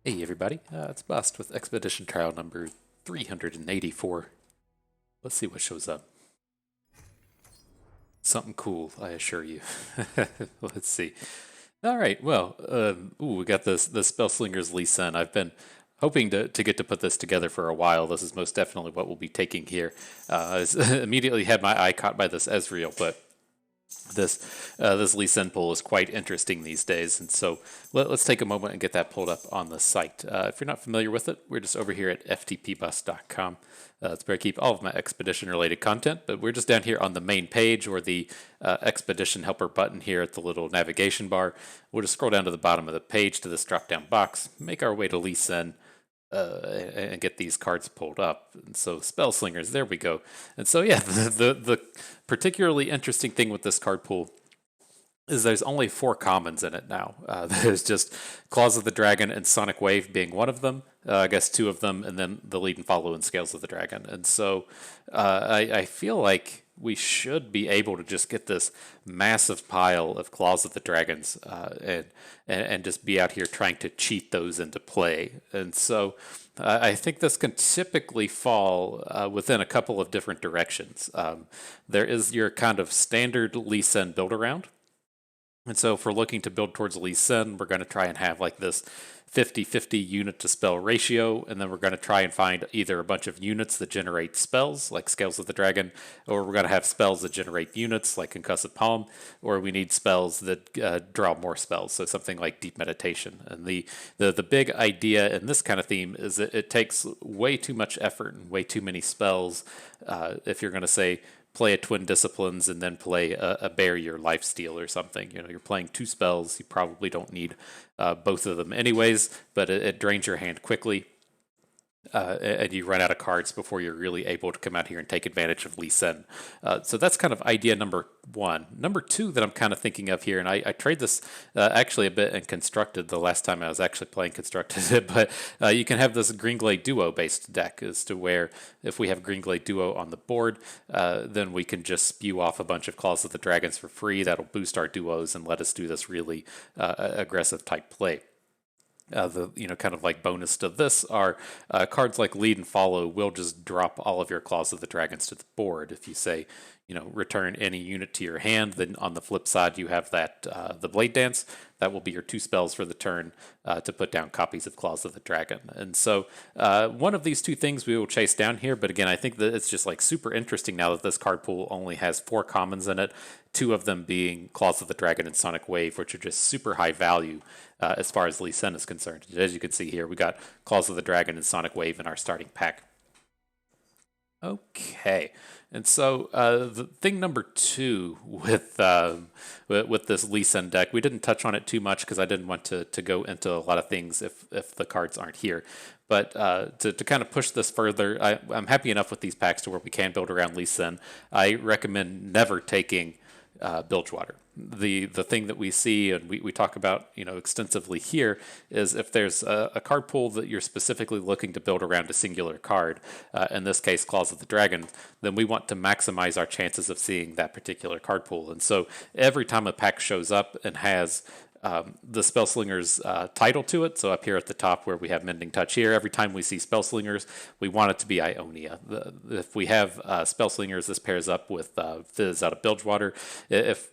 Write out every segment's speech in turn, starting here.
Hey everybody, it's Bust with Expedition Trial number 384. Let's see what shows up. Something cool, I assure you. Let's see. All right, well, we got the Spell Slingers Lee Sin. I've been hoping to get to put this together for a while. This is most definitely what we'll be taking here. I immediately had my eye caught by this Ezreal, but this Lee Sin poll is quite interesting these days, and so us take a moment and get that pulled up on the site. If you're not familiar with it, we're just over here at ftpbus.com. It's where I keep all of my expedition-related content, but we're just down here on the main page or the expedition helper button here at the little navigation bar. We'll just scroll down to the bottom of the page to this drop-down box, make our way to Lee Sin, and get these cards pulled up. And so Spell Slingers, there we go. And so yeah, the particularly interesting thing with this card pool is there's only 4 commons in it now. There's just Claws of the Dragon and Sonic Wave being one of them. I guess 2 of them, and then the Lead and Follow and Scales of the Dragon. And so I feel like we should be able to just get this massive pile of Claws of the Dragons and just be out here trying to cheat those into play. And so I think this can typically fall within a couple of different directions. There is your kind of standard Lee Sin build around. And so if we're looking to build towards Lee Sin, we're going to try and have like this 50-50 unit to spell ratio, and then we're going to try and find either a bunch of units that generate spells, like Scales of the Dragon, or we're going to have spells that generate units, like Concussive Palm, or we need spells that draw more spells, so something like Deep Meditation. And the big idea in this kind of theme is that it takes way too much effort and way too many spells if you're going to say, play a Twin Disciplines and then play a Barrier Lifesteal or something. You know, you're playing 2 spells. You probably don't need both of them anyways, but it drains your hand quickly. And you run out of cards before you're really able to come out here and take advantage of Lee Sin. So that's kind of idea number 1. Number 2 that I'm kind of thinking of here, and I tried this actually a bit in Constructed the last time I was actually playing Constructed, but you can have this Greenglade Duo based deck as to where if we have Greenglade Duo on the board, then we can just spew off a bunch of Claws of the Dragons for free. That'll boost our duos and let us do this really aggressive type play. Kind of like bonus to this are cards like Lead and Follow will just drop all of your Claws of the Dragons to the board. If you say, return any unit to your hand, then on the flip side you have that the Blade Dance. That will be your 2 spells for the turn to put down copies of Claws of the Dragon. And so one of these 2 things we will chase down here, but again, I think that it's just like super interesting now that this card pool only has 4 commons in it, 2 of them being Claws of the Dragon and Sonic Wave, which are just super high value as far as Lee Sin is concerned. As you can see here, we got Claws of the Dragon and Sonic Wave in our starting pack. Okay, and so the thing number 2 with this Lee Sin deck, we didn't touch on it too much because I didn't want to go into a lot of things if the cards aren't here. But to kind of push this further, I'm happy enough with these packs to where we can build around Lee Sin. I recommend never taking Bilgewater. The thing that we see and we talk about extensively here is if there's a card pool that you're specifically looking to build around a singular card, in this case Claws of the Dragon, then we want to maximize our chances of seeing that particular card pool. And so every time a pack shows up and has the Spell Slingers title to it. So up here at the top where we have Mending Touch here, every time we see Spell Slingers, we want it to be Ionia. If we have Spell Slingers, this pairs up with Fizz out of Bilgewater. If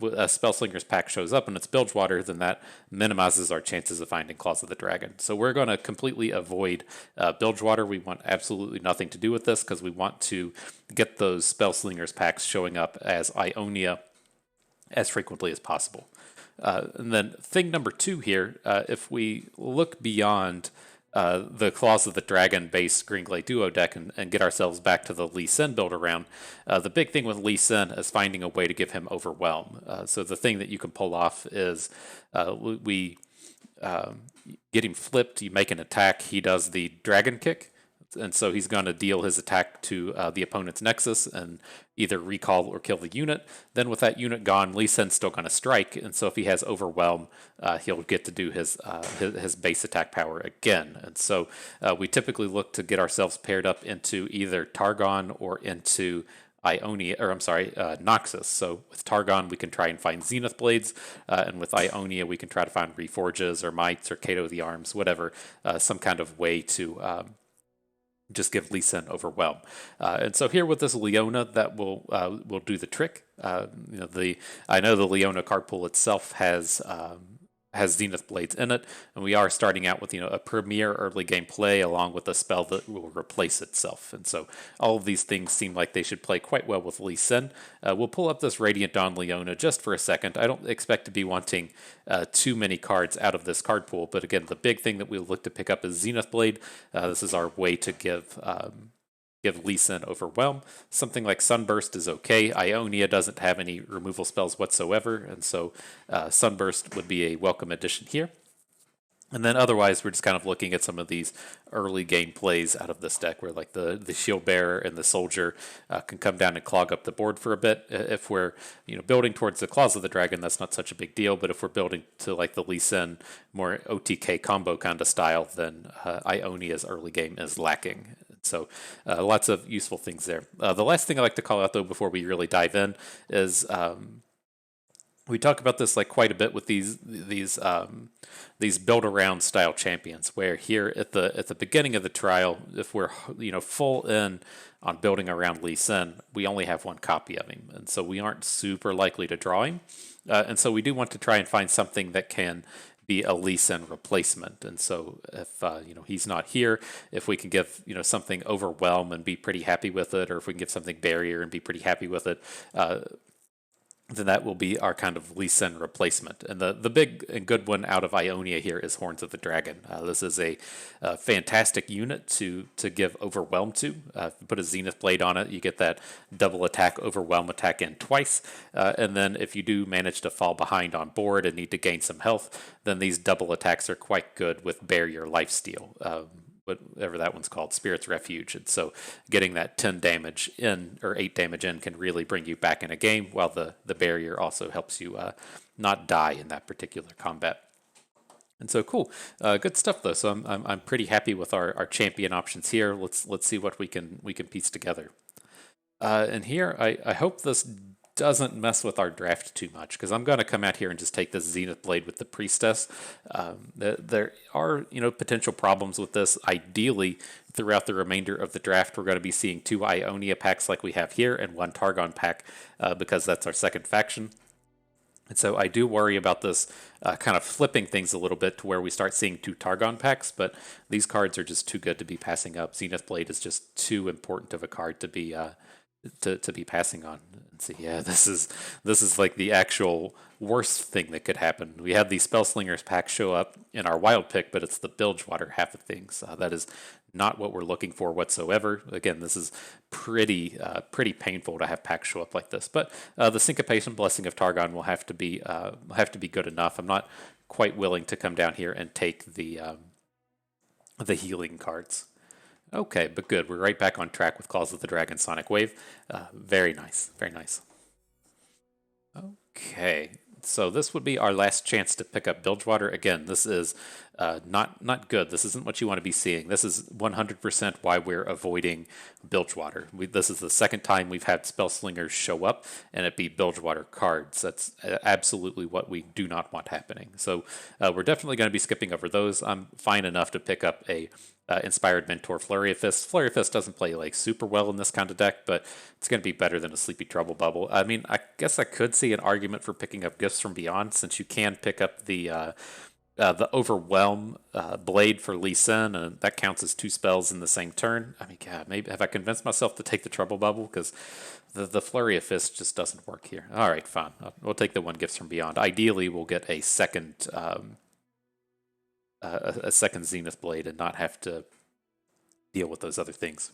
a Spell Slingers pack shows up and it's Bilgewater, then that minimizes our chances of finding Claws of the Dragon. So we're going to completely avoid Bilgewater. We want absolutely nothing to do with this because we want to get those Spell Slingers packs showing up as Ionia as frequently as possible. And then thing number 2 here, if we look beyond the Claws of the Dragon base Greenglade Duo deck and get ourselves back to the Lee Sin build around, the big thing with Lee Sin is finding a way to give him Overwhelm. So the thing that you can pull off is we get him flipped, you make an attack, he does the Dragon Kick. And so he's going to deal his attack to the opponent's Nexus and either recall or kill the unit. Then with that unit gone, Lee Sin's still going to strike. And so if he has Overwhelm, he'll get to do his base attack power again. And so we typically look to get ourselves paired up into either Targon or into Ionia, or I'm sorry, Noxus. So with Targon, we can try and find Zenith Blades, and with Ionia, we can try to find Reforges or Mites or Kato the Arms, whatever, some kind of way to just give Lee Sin Overwhelm. And so here with this Leona, that will do the trick. I know the Leona card pool itself has Zenith Blades in it, and we are starting out with a premier early game play along with a spell that will replace itself. And so all of these things seem like they should play quite well with Lee Sin. We'll pull up this Radiant Dawn Leona just for a second. I don't expect to be wanting too many cards out of this card pool, but again, the big thing that we'll look to pick up is Zenith Blade. This is our way to give Lee Sin Overwhelm. Something like Sunburst is okay. Ionia doesn't have any removal spells whatsoever, and so Sunburst would be a welcome addition here. And then otherwise, we're just kind of looking at some of these early game plays out of this deck where like the Shield Bearer and the Soldier can come down and clog up the board for a bit. If we're building towards the Claws of the Dragon, that's not such a big deal. But if we're building to like the Lee Sin more OTK combo kind of style, then Ionia's early game is lacking. So lots of useful things there. The last thing I like to call out though before we really dive in is we talk about this like quite a bit with these build around style champions, where here at the beginning of the trial, if we're full in on building around Lee Sin, we only have one copy of him, and so we aren't super likely to draw him, and so we do want to try and find something that can be a Lee Sin replacement. And so if he's not here, if we can give something Overwhelm and be pretty happy with it, or if we can give something Barrier and be pretty happy with it, then that will be our kind of Lee Sin replacement. And the big and good one out of Ionia here is Horns of the Dragon. This is a fantastic unit to give Overwhelm to. If you put a Zenith Blade on it, you get that double attack, Overwhelm attack in twice. And then if you do manage to fall behind on board and need to gain some health, then these double attacks are quite good with Barrier Lifesteal. Whatever that one's called, Spirit's Refuge. And so getting that 10 damage in, or 8 damage in, can really bring you back in a game, while the barrier also helps you not die in that particular combat. And so cool, good stuff though. So I'm pretty happy with our champion options here. Let's see what we can piece together. And here I hope this doesn't mess with our draft too much, because I'm going to come out here and just take this Zenith Blade with the Priestess. There are potential problems with this. Ideally, throughout the remainder of the draft, we're going to be seeing 2 Ionia packs like we have here and 1 Targon pack, because that's our second faction. And so I do worry about this kind of flipping things a little bit to where we start seeing 2 Targon packs, but these cards are just too good to be passing up. Zenith Blade is just too important of a card to be to be passing on. And so yeah, this is like the actual worst thing that could happen. We have these Spell Slingers packs show up in our wild pick, but it's the Bilgewater half of things. That is not what we're looking for whatsoever. Again, this is pretty painful to have packs show up like this. But the Syncopation Blessing of Targon will have to be good enough. I'm not quite willing to come down here and take the healing cards. Okay, but good. We're right back on track with Claws of the Dragon Sonic Wave. Very nice, very nice. Okay, so this would be our last chance to pick up Bilgewater. Again, this is not good. This isn't what you want to be seeing. This is 100% why we're avoiding Bilgewater. This is the second time we've had Spell Slingers show up and it be Bilgewater cards. That's absolutely what we do not want happening. So we're definitely going to be skipping over those. I'm fine enough to pick up a Inspired Mentor Flurry of Fists. Flurry of Fists doesn't play like super well in this kind of deck, but it's going to be better than a Sleepy Trouble Bubble. I mean, I guess I could see an argument for picking up Gifts from Beyond, since you can pick up the Overwhelm Blade for Lee Sin, and that counts as 2 spells in the same turn. I mean, God, maybe have I convinced myself to take the Trouble Bubble, because the Flurry of Fists just doesn't work here. All right, fine. We'll take the 1 Gifts from Beyond. Ideally, we'll get a second Zenith Blade and not have to deal with those other things.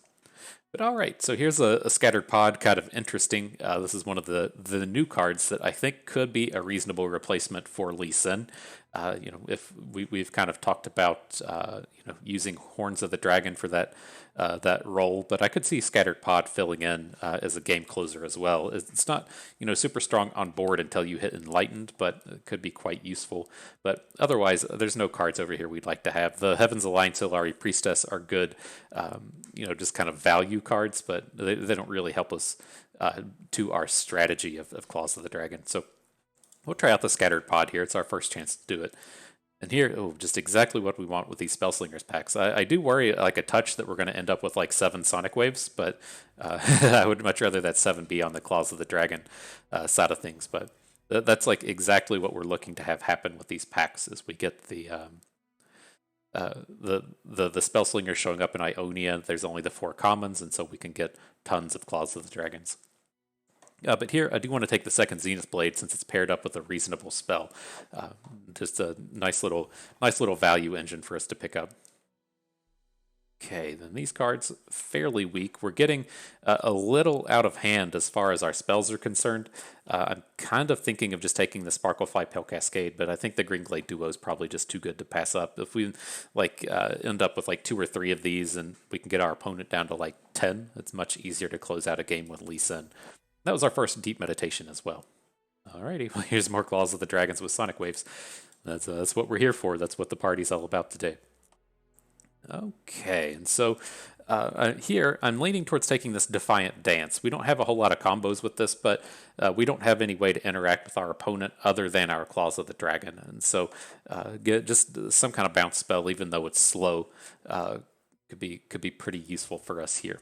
But all right, so here's a Scattered Pod, kind of interesting. This is one of the new cards that I think could be a reasonable replacement for Lee Sin. if we've kind of talked about using Horns of the Dragon for that role, but I could see Scattered Pod filling in as a game closer as well. It's not super strong on board until you hit Enlightened, but it could be quite useful. But otherwise, there's no cards over here we'd like to have. The Heaven's Alliance Hilari Priestess are good, just kind of value cards, but they don't really help us to our strategy of Claws of the Dragon. So we'll try out the Scattered Pod here. It's our first chance to do it. And here, just exactly what we want with these Spell Slingers packs. I do worry, like a touch, that we're going to end up with like 7 Sonic Waves, but I would much rather that 7 be on the Claws of the Dragon side of things. But that's like exactly what we're looking to have happen with these packs, is we get the Spell Slingers showing up in Ionia. There's only the 4 commons, and so we can get tons of Claws of the Dragons. But here, I do want to take the second Zenith Blade since it's paired up with a reasonable spell. Just a nice little value engine for us to pick up. Okay, then these cards, fairly weak. We're getting a little out of hand as far as our spells are concerned. I'm kind of thinking of just taking the Sparklefly Pale Cascade, but I think the Green Glade Duo is probably just too good to pass up. If we end up with like 2 or 3 of these and we can get our opponent down to like 10, it's much easier to close out a game with Lee Sin. That was our first deep meditation as well. Alrighty, well, here's more Claws of the Dragons with Sonic Waves. That's what we're here for. That's what the party's all about today. Okay, and so here I'm leaning towards taking this Defiant Dance. We don't have a whole lot of combos with this, but we don't have any way to interact with our opponent other than our Claws of the Dragon. And so get just some kind of bounce spell, even though it's slow, could be pretty useful for us here.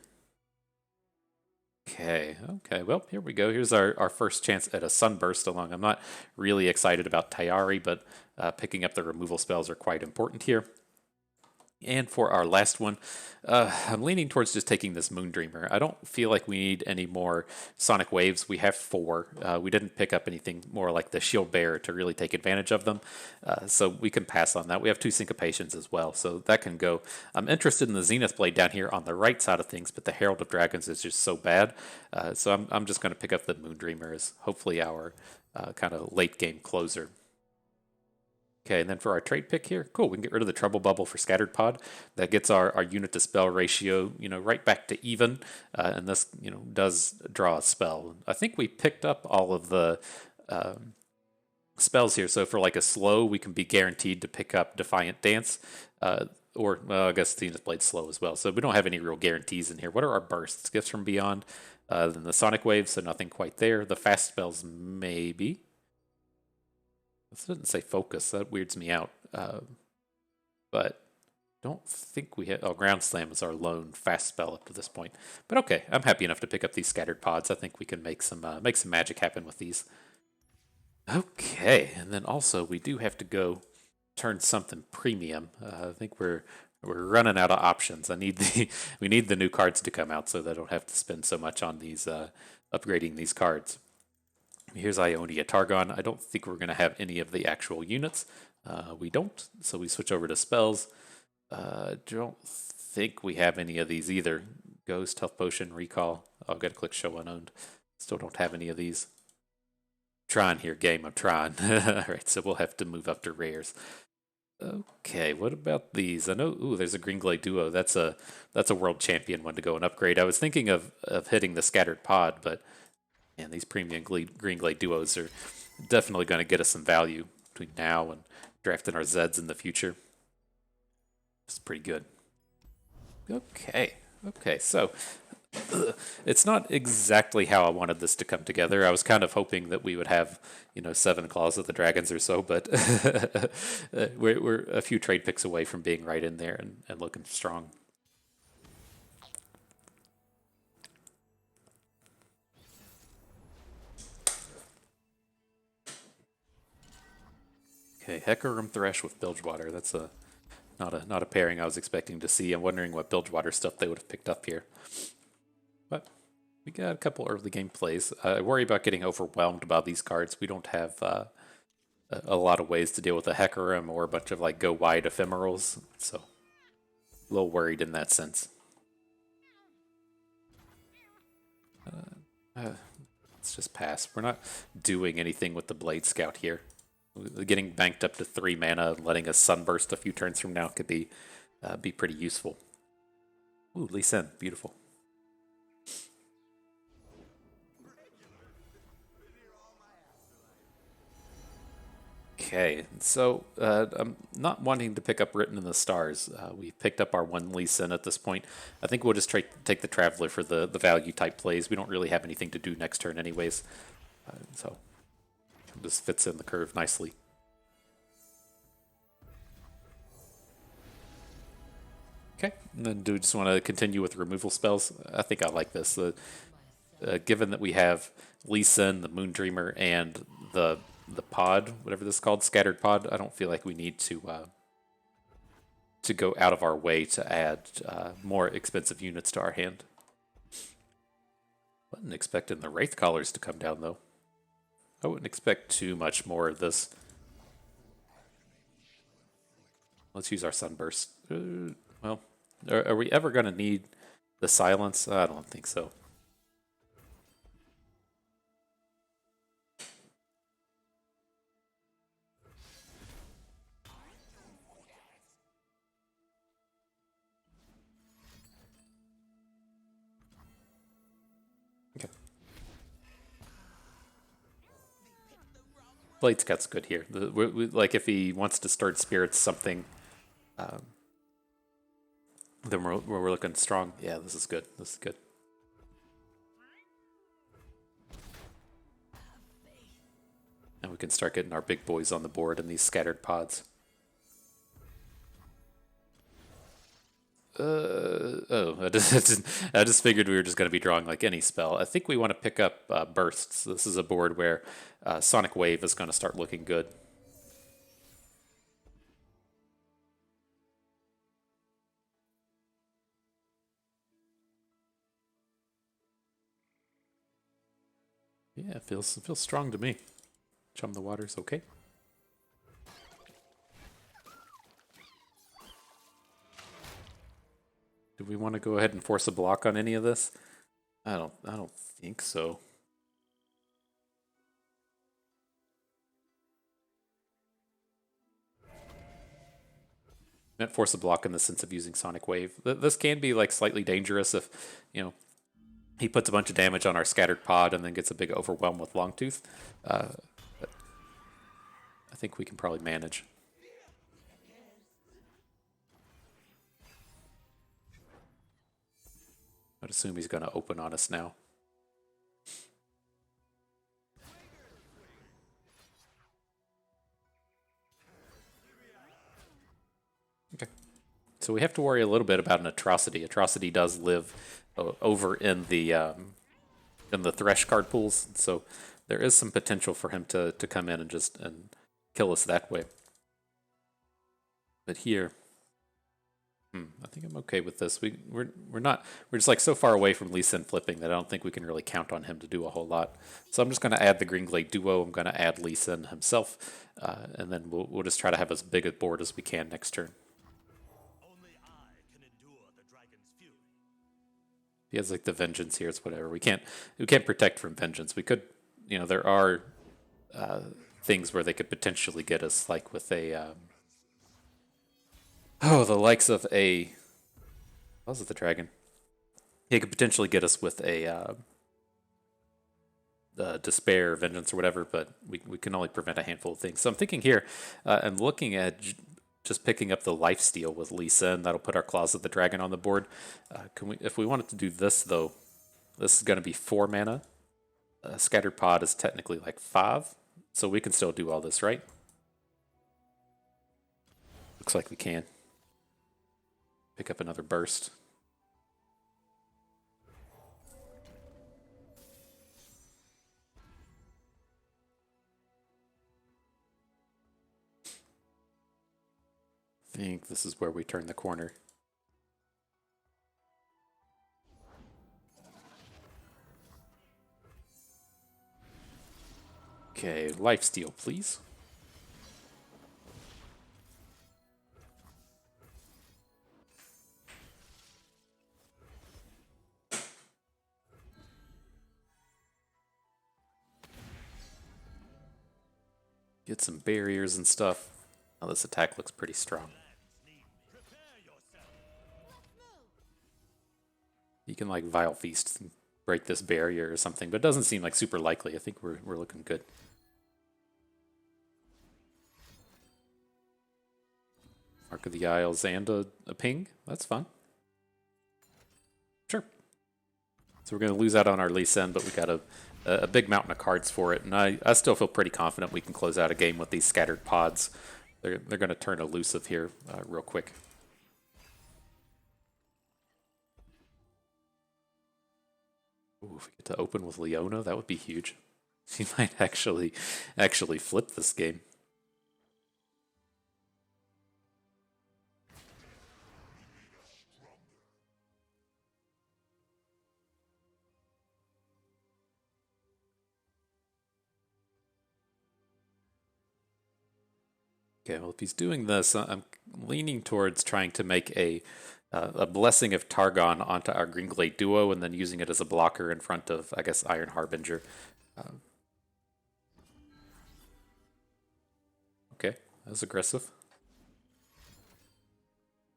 Okay, well, here we go. Here's our first chance at a Sunburst along. I'm not really excited about Tayari, but picking up the removal spells are quite important here. And for our last one, I'm leaning towards just taking this Moondreamer. I don't feel like we need any more Sonic Waves. We have 4. We didn't pick up anything more like the Shield Bearer to really take advantage of them, so we can pass on that. We have 2 Syncopations as well, so that can go. I'm interested in the Zenith Blade down here on the right side of things, but the Herald of Dragons is just so bad, so I'm just going to pick up the Moondreamer as hopefully our kind of late game closer. Okay, and then for our trade pick here, cool, we can get rid of the Trouble Bubble for Scattered Pod. That gets our unit to spell ratio, right back to even, and this, does draw a spell. I think we picked up all of the spells here, so for like a slow, we can be guaranteed to pick up Defiant Dance, or, well, I guess Zenith Blade's slow as well, so we don't have any real guarantees in here. What are our bursts? Gifts from Beyond, then the Sonic Waves, so nothing quite there. The fast spells, maybe. This doesn't say focus. That weirds me out. But don't think we have... Oh, Ground Slam is our lone fast spell up to this point. But okay, I'm happy enough to pick up these Scattered Pods. I think we can make some magic happen with these. Okay, and then also we do have to go turn something premium. I think we're running out of options. We need the new cards to come out so that I don't have to spend so much on these upgrading these cards. Here's Ionia Targon. I don't think we're going to have any of the actual units. We don't, so we switch over to spells. Don't think we have any of these either. Ghost, Health Potion, Recall. I've got to click Show Unowned. Still don't have any of these. Trying here, game. I'm trying. Alright, so we'll have to move up to rares. Okay, what about these? I know, there's a Green Glade Duo. That's a world champion one to go and upgrade. I was thinking of hitting the Scattered Pod, but and these premium Green Glade Duos are definitely going to get us some value between now and drafting our Zeds in the future. It's pretty good. Okay, so it's not exactly how I wanted this to come together. I was kind of hoping that we would have, 7 Claws of the Dragons or so, but we're a few trade picks away from being right in there and looking strong. Okay, Hecarim Thresh with Bilgewater. That's not a pairing I was expecting to see. I'm wondering what Bilgewater stuff they would have picked up here. But we got a couple early game plays. I worry about getting overwhelmed by these cards. We don't have a lot of ways to deal with a Hecarim or a bunch of go wide ephemerals, so a little worried in that sense. Let's just pass. We're not doing anything with the Blade Scout here. Getting banked up to 3 mana and letting us sunburst a few turns from now could be pretty useful. Ooh, Lee Sin, beautiful. Okay, so I'm not wanting to pick up Written in the Stars. We picked up our one Lee Sin at this point. I think we'll just take the Traveler for the value type plays. We don't really have anything to do next turn anyways, so this fits in the curve nicely. Okay, and then do we just want to continue with removal spells? I think I like this. Given that we have Lee Sin, the Moon Dreamer, and the pod, whatever this is called, Scattered Pod, I don't feel like we need to go out of our way to add more expensive units to our hand. Wasn't expecting the Wraith Collars to come down though. I wouldn't expect too much more of this. Let's use our Sunburst. Well, are we ever going to need the Silence? I don't think so. Okay. Blade Scout's good here. Like if he wants to start Spirits something, then we're looking strong. Yeah, this is good. This is good. And we can start getting our big boys on the board in these scattered pods. I just figured we were just going to be drawing like any spell. I think we want to pick up bursts. This is a board where Sonic Wave is going to start looking good. Yeah, it feels strong to me. Chum the Water's okay. Do we want to go ahead and force a block on any of this? I don't think so. Meant force a block in the sense of using Sonic Wave. This can be like slightly dangerous if, he puts a bunch of damage on our scattered pod and then gets a big overwhelm with Longtooth. But I think we can probably manage. I'd assume he's going to open on us now. Okay. So we have to worry a little bit about an Atrocity. Atrocity does live over in the Thresh card pools, so there is some potential for him to come in and just kill us that way. But here, I think I'm okay with this. We're just like so far away from Lee Sin flipping that I don't think we can really count on him to do a whole lot. So I'm just going to add the Greenglade duo. I'm going to add Lee Sin himself, and then we'll just try to have as big a board as we can next turn. He has like the Vengeance here. It's whatever. We can't protect from Vengeance. We could, there are things where they could potentially get us, like with a the likes of a what was it, the dragon? He could potentially get us with a Despair, Vengeance, or whatever, but we can only prevent a handful of things. So I'm thinking here, I'm looking at just picking up the Lifesteal with Lee Sin. That'll put our Claws of the Dragon on the board. If we wanted to do this, though, this is going to be 4 mana. Scattered Pod is technically like 5, so we can still do all this, right? Looks like we can. Pick up another burst. I think this is where we turn the corner. Okay, Lifesteal, please. Get some barriers and stuff. Oh, this attack looks pretty strong. You can like Vile Feast and break this barrier or something, but it doesn't seem like super likely. I think we're looking good. Mark of the Isles and a ping. That's fun. Sure. So we're going to lose out on our Lee Sin, but we got a big mountain of cards for it, and I still feel pretty confident we can close out a game with these scattered pods. They're going to turn elusive here real quick. Ooh, if we get to open with Leona, that would be huge. She might actually flip this game. Okay, well, if he's doing this, I'm leaning towards trying to make a Blessing of Targon onto our Greenglade duo and then using it as a blocker in front of, I guess, Iron Harbinger. Okay, that was aggressive.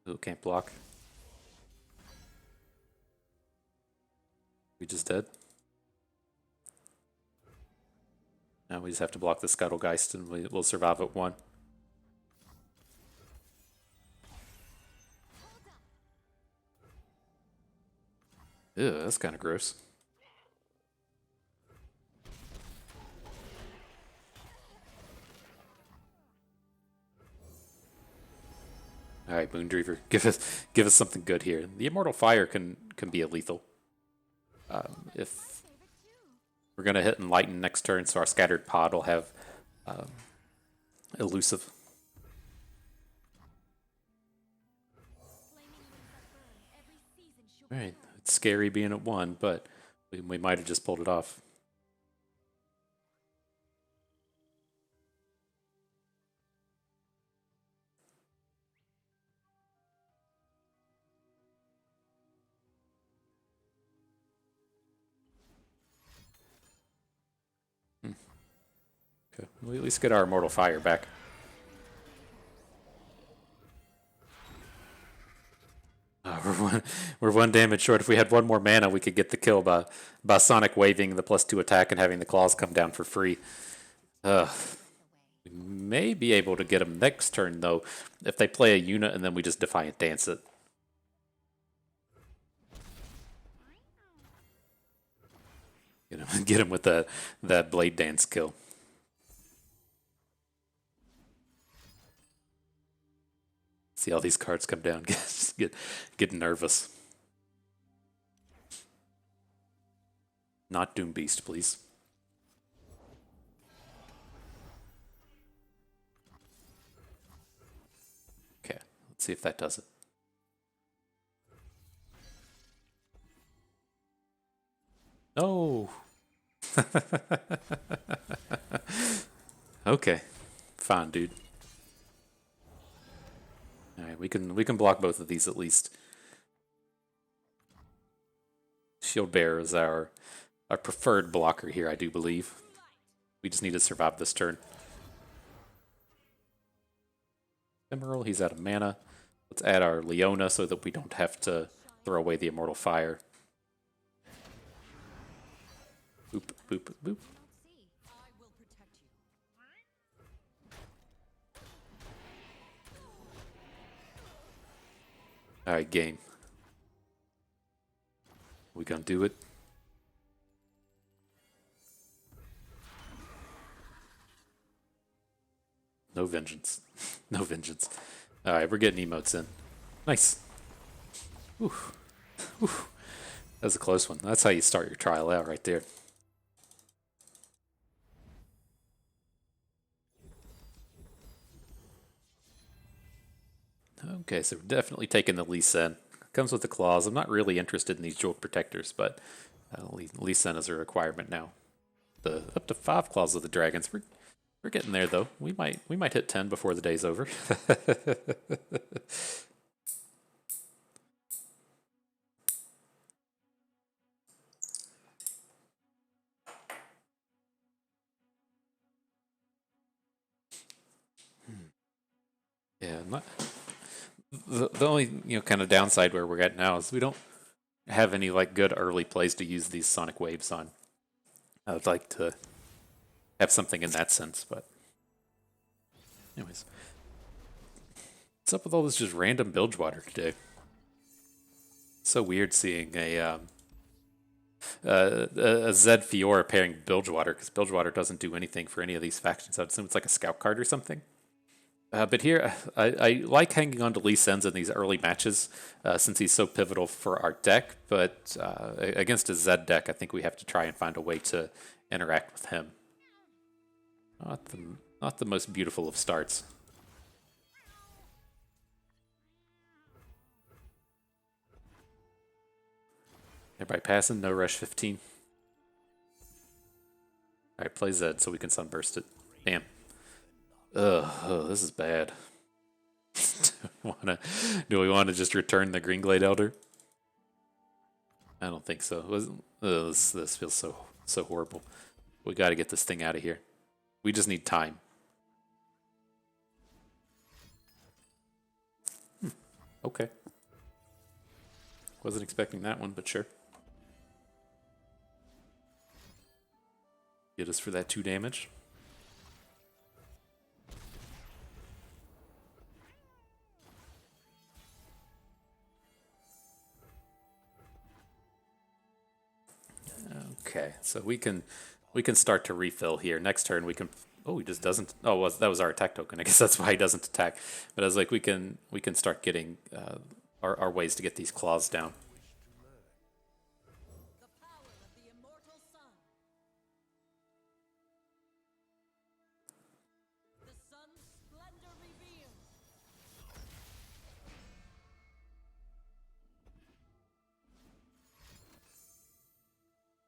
Ooh, can't block. We just dead. Now we just have to block the Scuttlegeist and we'll survive at 1. Ew, that's kind of gross. All right, Moondreaver, give us something good here. The Immortal Fire can be a lethal. If we're gonna hit Enlighten next turn, so our Scattered Pod will have Elusive. All right, it's scary being at 1, but we might have just pulled it off. Okay, we'll at least get our Immortal Fire back. We're one damage short. If we had 1 more mana, we could get the kill by Sonic waving the +2 attack and having the claws come down for free. We may be able to get them next turn, though, if they play a unit and then we just Defiant Dance it. Get him with that Blade Dance kill. See all these cards come down. Just get nervous. Not Doom Beast, please. Okay, let's see if that does it. Oh. Okay, fine, dude. All right, we can block both of these at least. Shield Bearer is our preferred blocker here, I do believe. We just need to survive this turn. Emerald, he's out of mana. Let's add our Leona so that we don't have to throw away the Immortal Fire. Boop, boop, boop. Alright, game. We gonna do it? No vengeance. No vengeance. Alright, we're getting emotes in. Nice. Ooh. Ooh. That was a close one. That's how you start your trial out right there. Okay, so we're definitely taking the Lee Sin. Comes with the claws. I'm not really interested in these Jewel Protectors, but Lee Sin is a requirement now. The up to 5 claws of the dragons. We're getting there though. We might hit 10 before the day's over. the only kind of downside where we're at now is we don't have any like good early plays to use these sonic waves on. I would like to have something in that sense, but anyways, what's up with all this just random Bilgewater today? So weird seeing a Zed Fiora pairing Bilgewater, because Bilgewater doesn't do anything for any of these factions. I'd assume it's like a scout card or something. But here, I like hanging on to Lee Sin in these early matches since he's so pivotal for our deck. But against a Zed deck, I think we have to try and find a way to interact with him. Not the most beautiful of starts. Everybody passing, no rush 15. Alright, play Zed so we can sunburst it. Damn. Ugh, this is bad. Do we want to just return the Greenglade Elder? I don't think so. This feels so horrible. We got to get this thing out of here. We just need time. Okay. Wasn't expecting that one, but sure. Get us for that 2 damage. Okay, so we can start to refill here. Next turn we can. Oh, he just doesn't. Oh, well, that was our attack token. I guess that's why he doesn't attack. But I was like, we can start getting our ways to get these claws down.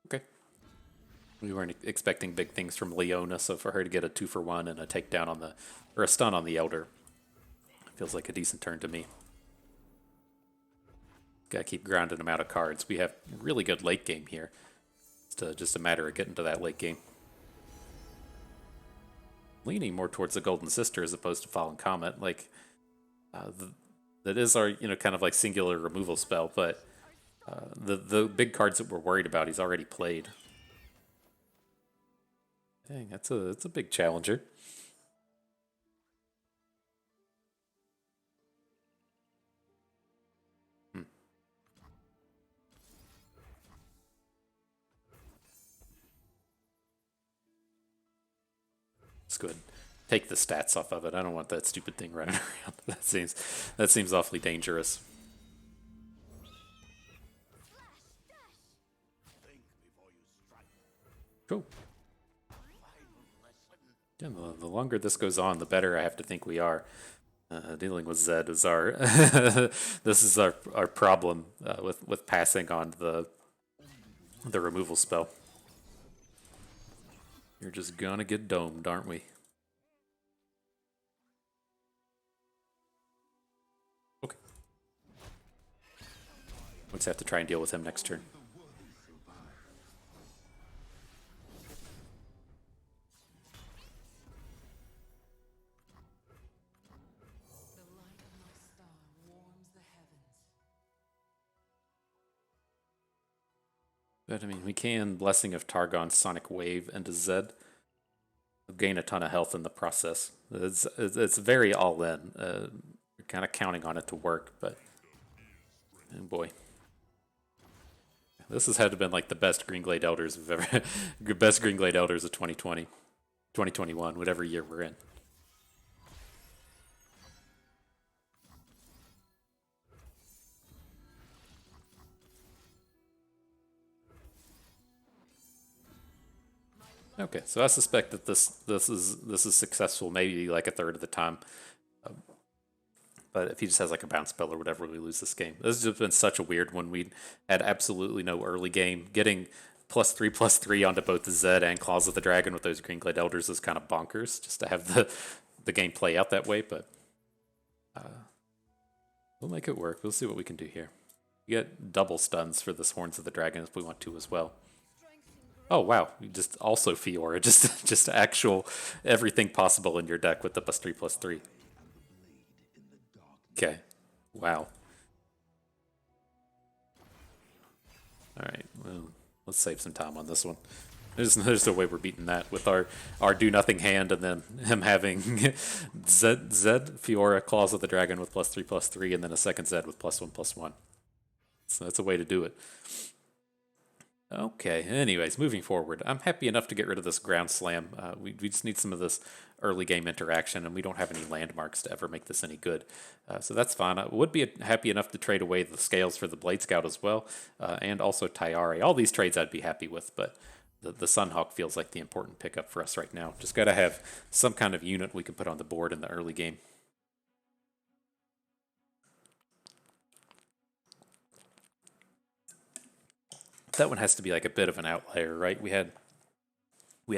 Okay. We weren't expecting big things from Leona, so for her to get a 2-for-1 and a takedown on the, or a stun on the Elder, feels like a decent turn to me. Gotta keep grinding them out of cards. We have really good late game here. It's just a matter of getting to that late game. Leaning more towards the Golden Sister as opposed to Fallen Comet. Like, that is our, kind of like singular removal spell, but the big cards that we're worried about, he's already played. Dang, that's a big challenger. Let's go ahead and take the stats off of it. I don't want that stupid thing running around. That seems awfully dangerous. Cool. Yeah, the longer this goes on, the better I have to think we are. Dealing with Zed is our this is our problem with passing on the removal spell. You're just gonna get domed, aren't we? Okay. We'll just have to try and deal with him next turn. But I mean, we can Blessing of Targon Sonic Wave into Zed. Gain a ton of health in the process. It's very all in. You're kind of counting on it to work, but oh boy, this has had to been like the best Greenglade Elders we've ever. Best Greenglade Elders of 2020, 2021, whatever year we're in. Okay, so I suspect that this is successful, maybe like a third of the time. But if he just has like a bounce spell or whatever, we lose this game. This has just been such a weird one. We had absolutely no early game. Getting +3/+3 onto both the Zed and Claws of the Dragon with those Greenglade Elders is kind of bonkers, just to have the game play out that way. But we'll make it work. We'll see what we can do here. We get double stuns for this Horns of the Dragon if we want to as well. Oh wow! You just also Fiora, just actual everything possible in your deck with the +3/+3. Okay, Wow. All right, well, let's save some time on this one. There's no way we're beating that with our do nothing hand and then him having Zed Fiora Claws of the Dragon with +3/+3 and then a second Zed with +1/+1. So that's a way to do it. Okay, anyways, moving forward, I'm happy enough to get rid of this ground slam. We just need some of this early game interaction, and we don't have any landmarks to ever make this any good. So that's fine. I would be happy enough to trade away the scales for the Blade Scout as well, and also Tyari. All these trades I'd be happy with, but the Sunhawk feels like the important pickup for us right now. Just got to have some kind of unit we can put on the board in the early game. That one has to be like a bit of an outlier, right? We have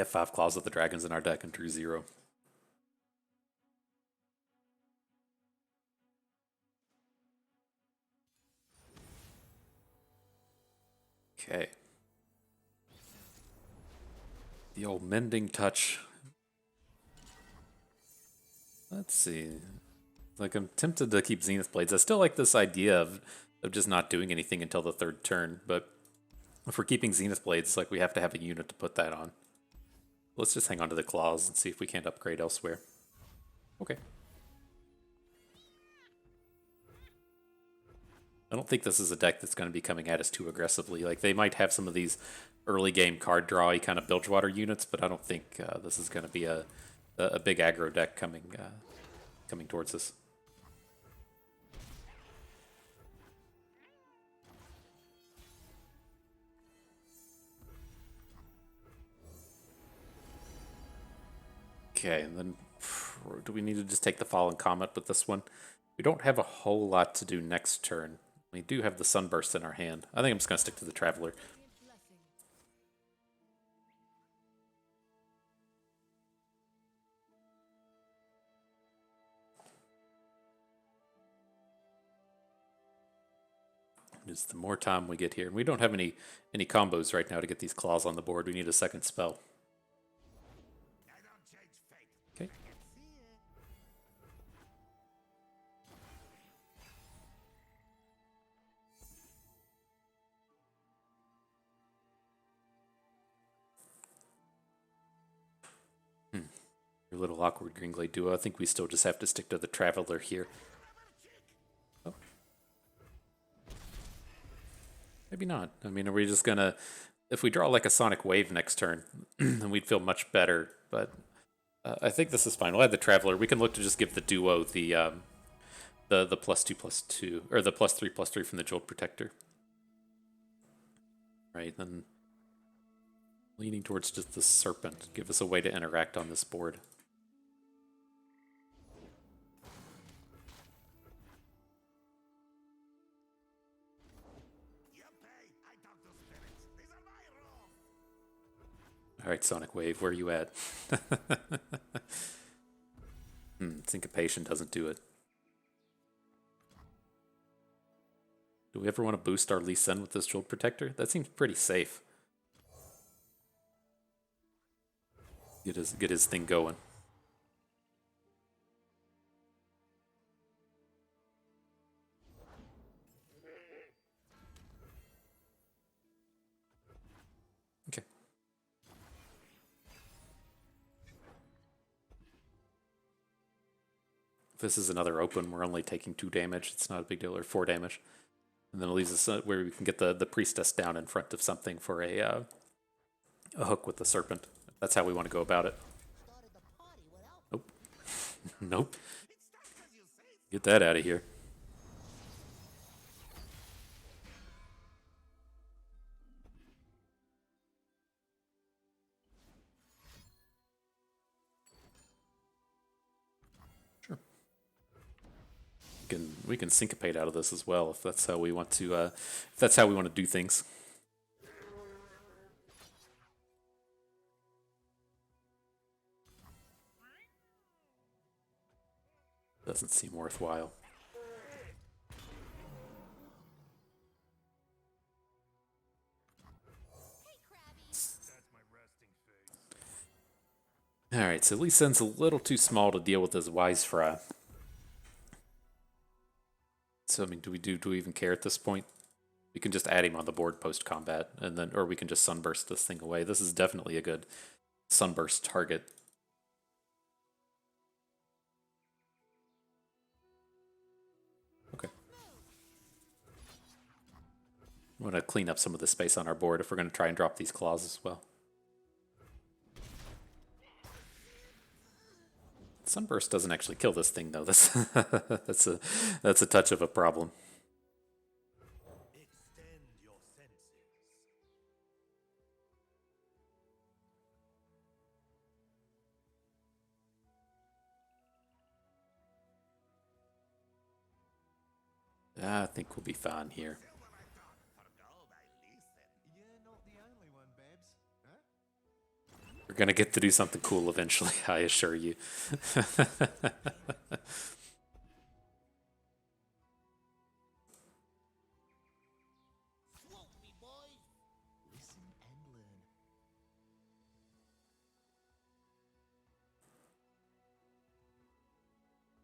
5 Claws of the Dragons in our deck and drew 0. Okay. The old Mending Touch. Let's see. Like, I'm tempted to keep Zenith Blades. I still like this idea of just not doing anything until the 3rd turn, but if we're keeping Zenith Blades, like, we have to have a unit to put that on. Let's just hang on to the Claws and see if we can't upgrade elsewhere. Okay. I don't think this is a deck that's going to be coming at us too aggressively. Like, they might have some of these early game card drawy kind of Bilgewater units, but I don't think this is going to be a big aggro deck coming towards us. Okay, and then do we need to just take the Fallen Comet with this one? We don't have a whole lot to do next turn. We do have the Sunburst in our hand. I think I'm just going to stick to the Traveler. Just the more time we get here. And we don't have any combos right now to get these Claws on the board. We need a second spell. Okay. Your little awkward Greenglade duo. I think we still just have to stick to the Traveler here. Oh. Maybe not. I mean, are we just gonna... If we draw like a Sonic Wave next turn, then we'd feel much better. But I think this is fine. We'll add the Traveler. We can look to just give the duo the +2/+2, or the +3/+3 from the Jeweled Protector. Right, then leaning towards just the Serpent. Give us a way to interact on this board. Alright, Sonic Wave, where are you at? Syncopation doesn't do it. Do we ever want to boost our Lee Sin with this Jeweled Protector? That seems pretty safe. Get his thing going. Okay. If this is another open, we're only taking 2 damage. It's not a big deal, or 4 damage. And then it leaves us where we can get the Priestess down in front of something for a hook with the Serpent. That's how we want to go about it. Nope. Nope. Get that out of here. Sure. We can syncopate out of this as well if that's how we want to do things. Doesn't seem worthwhile. Alright, so Lee Sin's a little too small to deal with his Wise Fry. So I mean, do we even care at this point? We can just add him on the board post combat, and then or we can just sunburst this thing away. This is definitely a good sunburst target. Okay. We want to clean up some of the space on our board if we're going to try and drop these claws as well. Sunburst doesn't actually kill this thing though. That's a touch of a problem. I think we'll be fine here. We're gonna get to do something cool eventually, I assure you.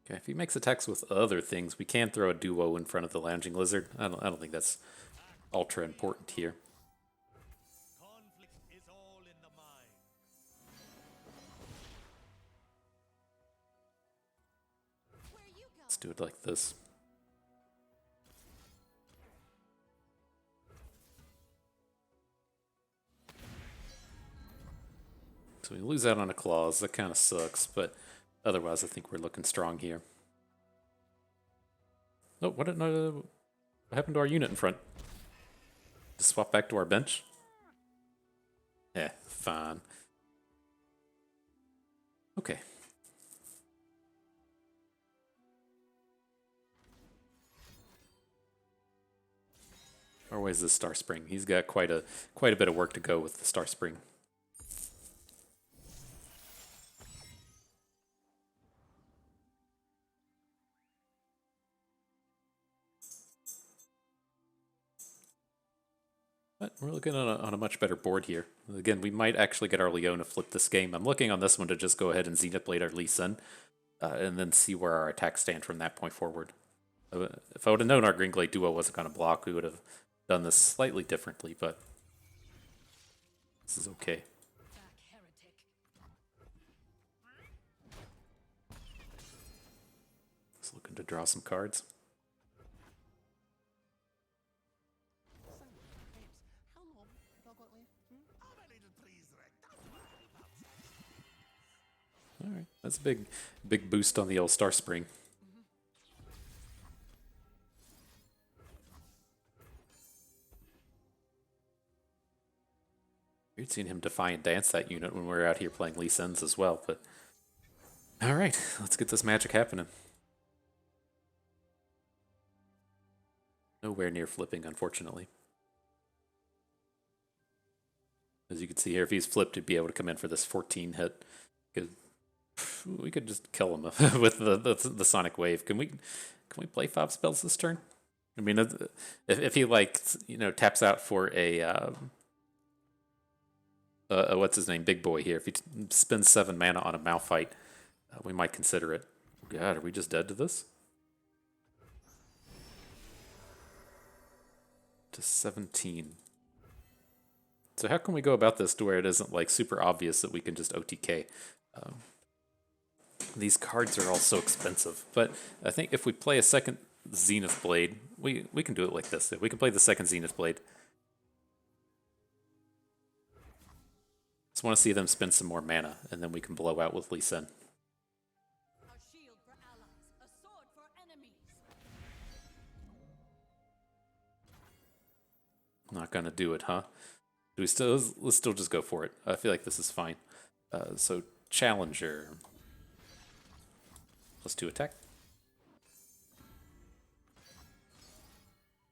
Okay, if he makes attacks with other things, we can throw a duo in front of the Lounging Lizard. I don't think that's ultra important here. Let's do it like this. So we lose out on a clause. That kind of sucks, but otherwise I think we're looking strong here. Oh, what happened to our unit in front? Just swap back to our bench? Yeah, fine. Okay. Or where's this Star Spring? He's got quite a bit of work to go with the Star Spring. But we're looking on a much better board here. Again, we might actually get our Leona flip this game. I'm looking on this one to just go ahead and Zenith Blade our Lee Sin, and then see where our attacks stand from that point forward. If I would have known our Green Glade duo wasn't going to block, we would have done this slightly differently, but this is okay. Just looking to draw some cards. All right, that's a big boost on the old Star Spring. We'd seen him Defiant Dance that unit when we were out here playing Lee Sins as well, but all right, let's get this magic happening. Nowhere near flipping, unfortunately. As you can see here, if he's flipped, he'd be able to come in for this 14 hit. We could just kill him with the Sonic Wave. Can we play 5 spells this turn? I mean, if he taps out for a what's his name, Big Boy here. If he spends 7 mana on a Malphite, we might consider it. God, are we just dead to this? To 17. So how can we go about this to where it isn't like super obvious that we can just OTK? These cards are all so expensive, but I think if we play a second Zenith Blade, we can do it like this. We can play the second Zenith Blade. Just want to see them spend some more mana, and then we can blow out with Lee Sin. Not gonna do it, huh? Do we still? Let's still just go for it. I feel like this is fine. So Challenger. Let's do attack.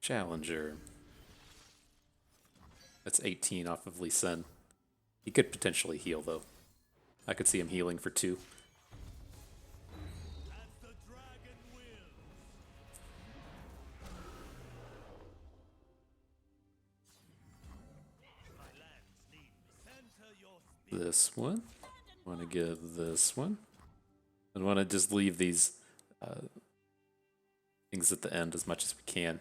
Challenger. That's 18 off of Lee Sin. He could potentially heal, though. I could see him healing for 2. This one. Want to give this one. I want to just leave these things at the end as much as we can.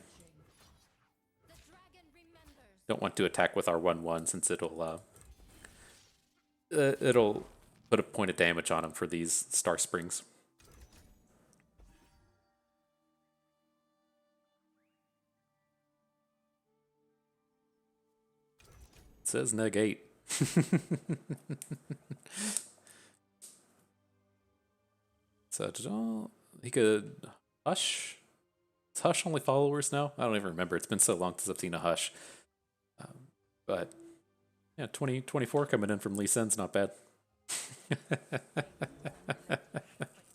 Don't want to attack with our 1/1 since it'll put a point of damage on him for these Star Springs. It says -8. So he could Hush. Is Hush only followers now? I don't even remember. It's been so long since I've seen a Hush. But yeah, 2024 coming in from Lee Sin's not bad.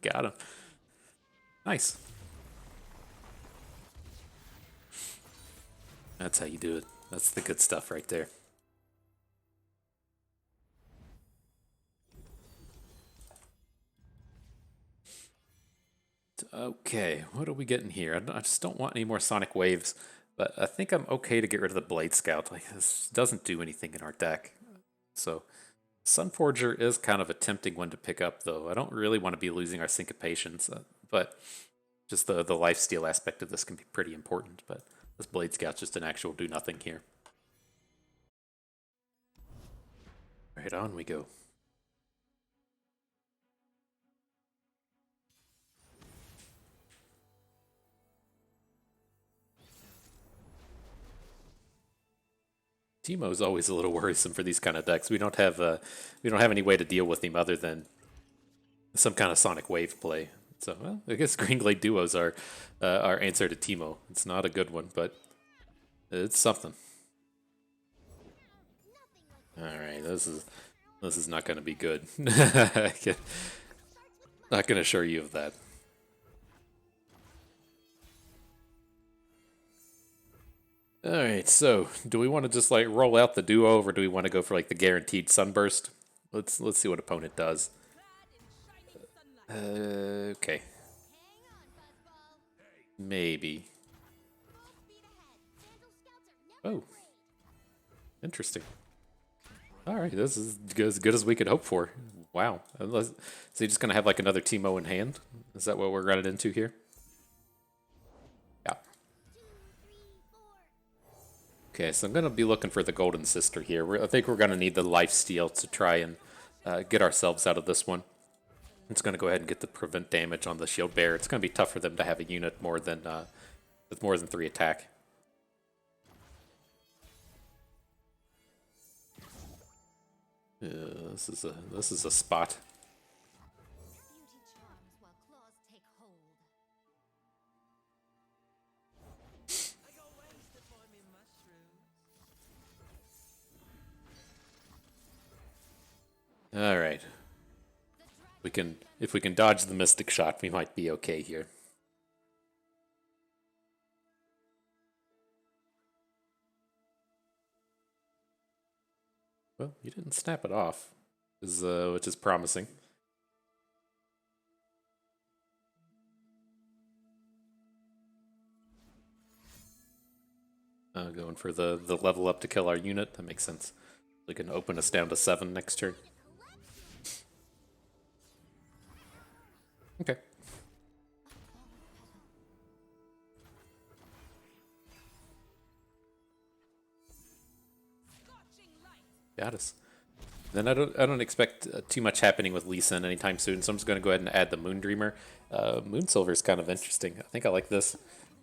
Got him. Nice. That's how you do it. That's the good stuff right there. Okay, what are we getting here? I just don't want any more Sonic Waves, but I think I'm okay to get rid of the Blade Scout. Like, this doesn't do anything in our deck. So, Sunforger is kind of a tempting one to pick up, though. I don't really want to be losing our Syncopations, but just the lifesteal aspect of this can be pretty important. But this Blade Scout's just an actual do-nothing here. Right, on we go. Teemo's always a little worrisome for these kind of decks. We don't have any way to deal with him other than some kind of Sonic Wave play. So well, I guess Green Glade Duos are our answer to Teemo. It's not a good one, but it's something. All right, this is not going to be good. I can assure you of that. All right, so do we want to just like roll out the duo, or do we want to go for like the guaranteed sunburst? Let's see what opponent does. Okay. Maybe. Oh. Interesting. All right, this is as good as we could hope for. Wow. Is he just going to have like another Teemo in hand? Is that what we're running into here? Yeah. Okay, so I'm going to be looking for the Golden Sister here. I think we're going to need the lifesteal to try and get ourselves out of this one. It's going to go ahead and get the prevent damage on the Shield Bearer. It's going to be tough for them to have a unit with more than 3 attack. This is a spot. All right. If we can dodge the Mystic Shot, we might be okay here. Well, you didn't snap it off, which is promising. Going for the level up to kill our unit. That makes sense. We can open us down to 7 next turn. Okay. Got us. Then I don't expect too much happening with Lee Sin anytime soon, so I'm just going to go ahead and add the Moondreamer. Moonsilver is kind of interesting. I think I like this.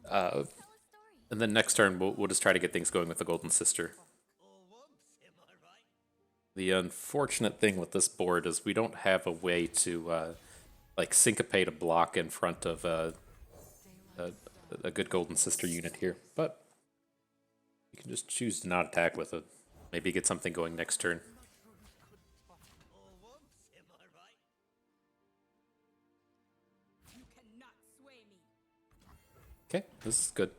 And then next turn we'll just try to get things going with the Golden Sister. The unfortunate thing with this board is we don't have a way to like syncopate a block in front of a good Golden Sister unit here, but you can just choose to not attack with it. Maybe get something going next turn. Okay, this is good.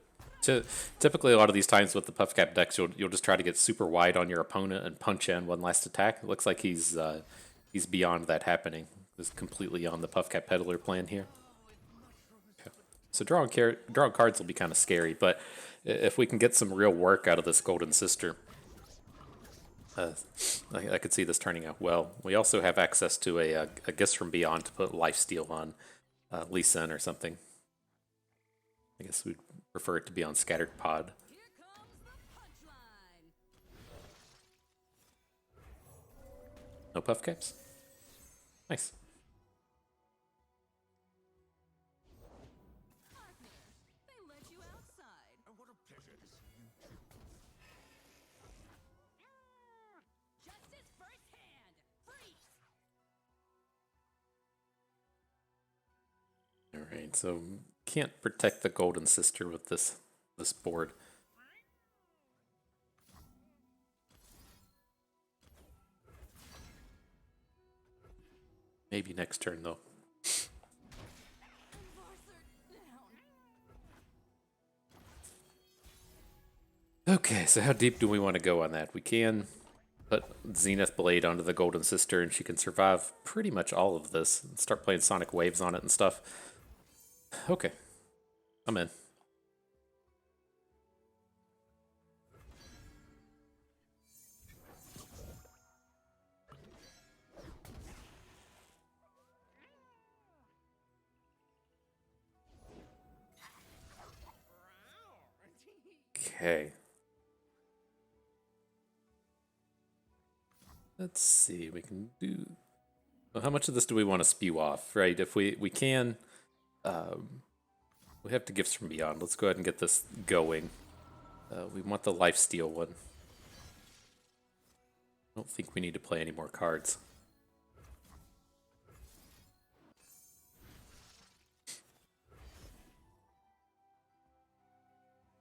Typically, a lot of these times with the Puffcap decks, you'll just try to get super wide on your opponent and punch in one last attack. It looks like he's beyond that happening. He's completely on the Puffcap Peddler plan here. Okay. So drawing cards will be kind of scary, but if we can get some real work out of this Golden Sister, I could see this turning out well. We also have access to a Gifts from Beyond to put lifesteal on Lee Sin or something. I guess we'd prefer it to be on Scattered Pod. No puff caps? Nice. Alright, so can't protect the Golden Sister with this board. Maybe next turn though. Okay, so how deep do we want to go on that? We can put Zenith Blade onto the Golden Sister and she can survive pretty much all of this. Start playing Sonic Waves on it and stuff. Okay, I'm in. Okay. Let's see, we can do... Well, how much of this do we want to spew off, right? If we can, we have to Gifts from Beyond. Let's go ahead and get this going. We want the lifesteal one. I don't think we need to play any more cards.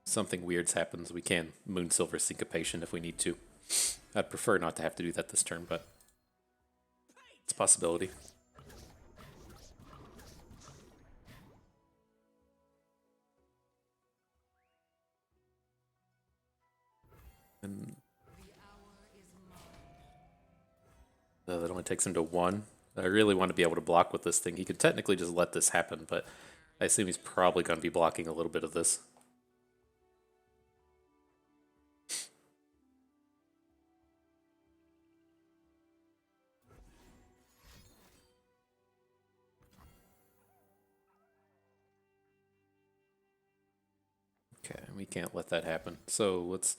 Something weird happens, we can Moonsilver Syncopation if we need to. I'd prefer not to have to do that this turn, but it's a possibility. And that only takes him to 1. I really want to be able to block with this thing. He could technically just let this happen, but I assume he's probably going to be blocking a little bit of this. Okay, we can't let that happen. So let's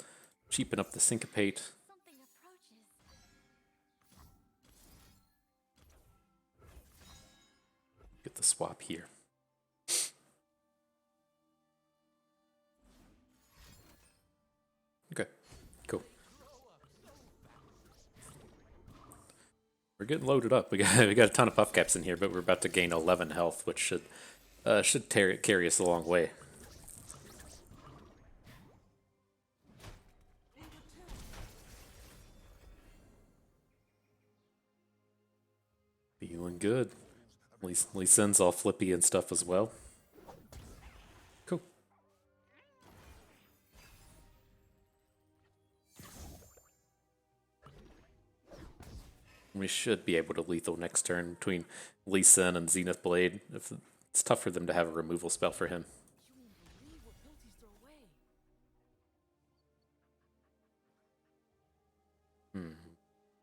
cheapen up the Syncopate. Get the swap here. Okay, cool. We're getting loaded up. We got a ton of puff caps in here, but we're about to gain 11 health, which should carry us a long way. Feeling good. Lee Sin's all flippy and stuff as well. Cool. We should be able to lethal next turn between Lee Sin and Zenith Blade. It's tough for them to have a removal spell for him.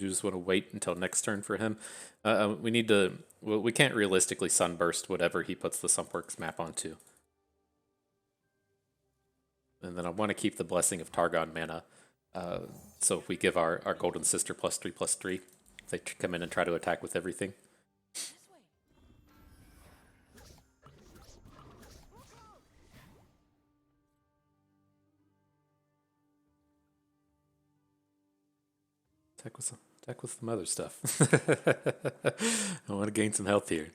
You just want to wait until next turn for him. We need to... Well, we can't realistically Sunburst whatever he puts the Sumpworks map onto. And then I want to keep the Blessing of Targon mana. So if we give our Golden Sister +3/+3, they come in and try to attack with everything. Attack with some other stuff. I want to gain some health here.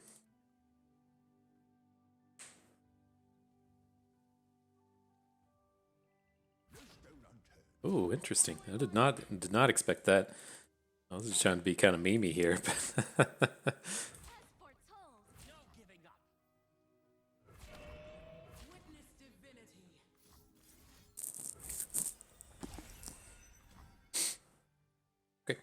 Oh, interesting. I did not expect that. I was just trying to be kind of memey here. Okay.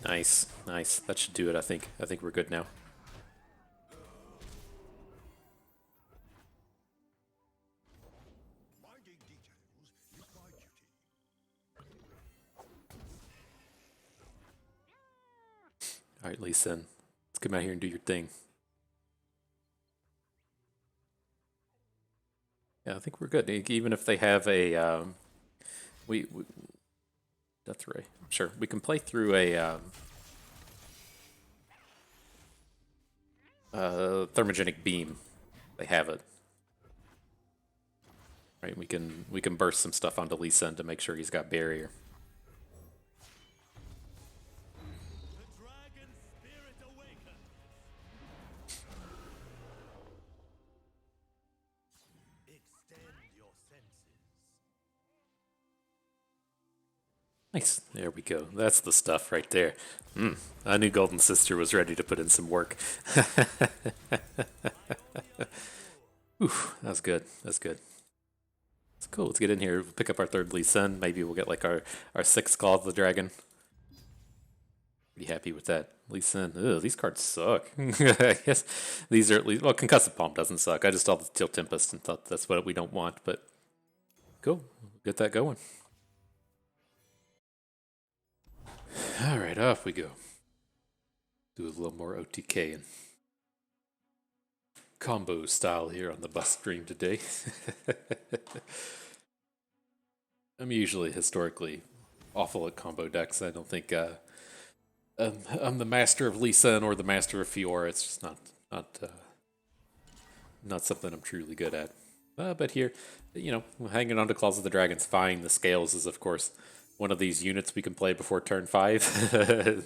Nice, nice. That should do it, I think. I think we're good now. Alright, Lee Sin. Let's come out here and do your thing. Yeah, I think we're good. Even if they have a we Death Ray. Sure, we can play through a thermogenic beam. They have it. Right, we can burst some stuff onto Lee Sin to make sure he's got barrier. Nice. There we go. That's the stuff right there. I knew Golden Sister was ready to put in some work. Ooh, that was good. That's good. It's cool. Let's get in here. Pick up our third Lee Sin. Maybe we'll get like our sixth Call of the Dragon. Pretty happy with that. Lee Sin. Ugh, these cards suck. I guess these are at least. Well, Concussive Palm doesn't suck. I just saw the Steel Tempest and thought that's what we don't want. But cool. Get that going. All right, off we go. Do a little more OTK and combo style here on the bus stream today. I'm usually historically awful at combo decks. I don't think I'm the master of Lee Sin or the master of Fiora. It's just not something I'm truly good at. But here, hanging on to Claws of the Dragon's fine. The Scales is, of course, one of these units we can play before turn 5.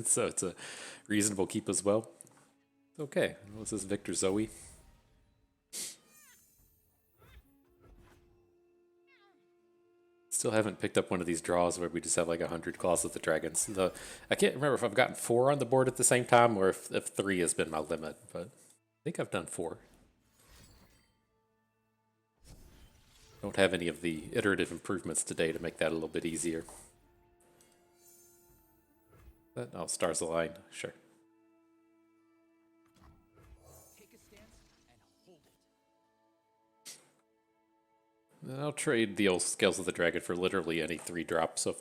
So it's a reasonable keep as well. Okay, what's this Victor Zoe? Still haven't picked up one of these draws where we just have like 100 Claws of the Dragons. I can't remember if I've gotten 4 on the board at the same time or if 3 has been my limit, but I think I've done 4. Don't have any of the iterative improvements today to make that a little bit easier. Oh, Stars Align, sure. I'll trade the old Scales of the Dragon for literally any 3-drop. So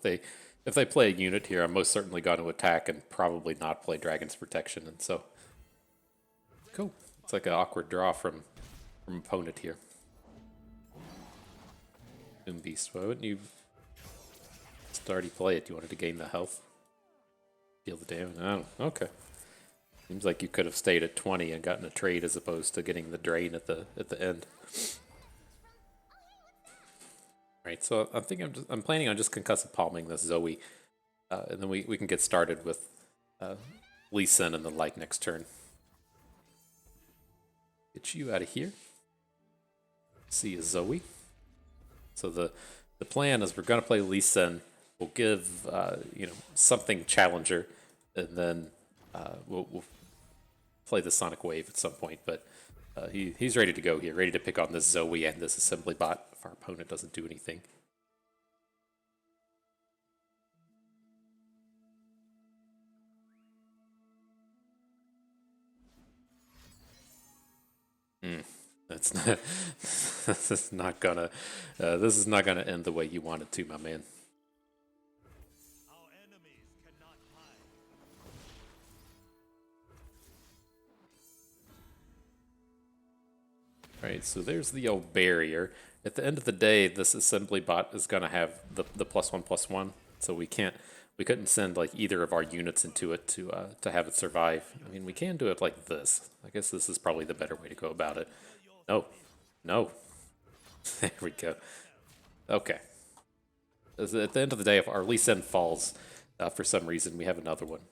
if they play a unit here, I'm most certainly going to attack and probably not play Dragon's Protection. And so, cool. It's like an awkward draw from opponent here. Doom Beast. Why wouldn't you just already play it? You wanted to gain the health, deal the damage. Oh, okay. Seems like you could have stayed at 20 and gotten a trade as opposed to getting the drain at the end. Right, so I think I'm planning on just concussive palming this Zoe, and then we can get started with Lee Sin and the like next turn. Get you out of here. See a Zoe. So the plan is we're gonna play Lee Sin. We'll give something challenger, and then we'll play the Sonic Wave at some point. But he's ready to go here, ready to pick on this Zoe and this assembly bot if our opponent doesn't do anything. That's not. This is not gonna. This is not gonna end the way you want it to, my man. Right, so there's the old barrier. At the end of the day, this assembly bot is gonna have the +1/+1, so we couldn't send like either of our units into it to have it survive. I mean, we can do it like this. I guess this is probably the better way to go about it. No. There we go. Okay. At the end of the day, if our Lee Sin falls for some reason, we have another one.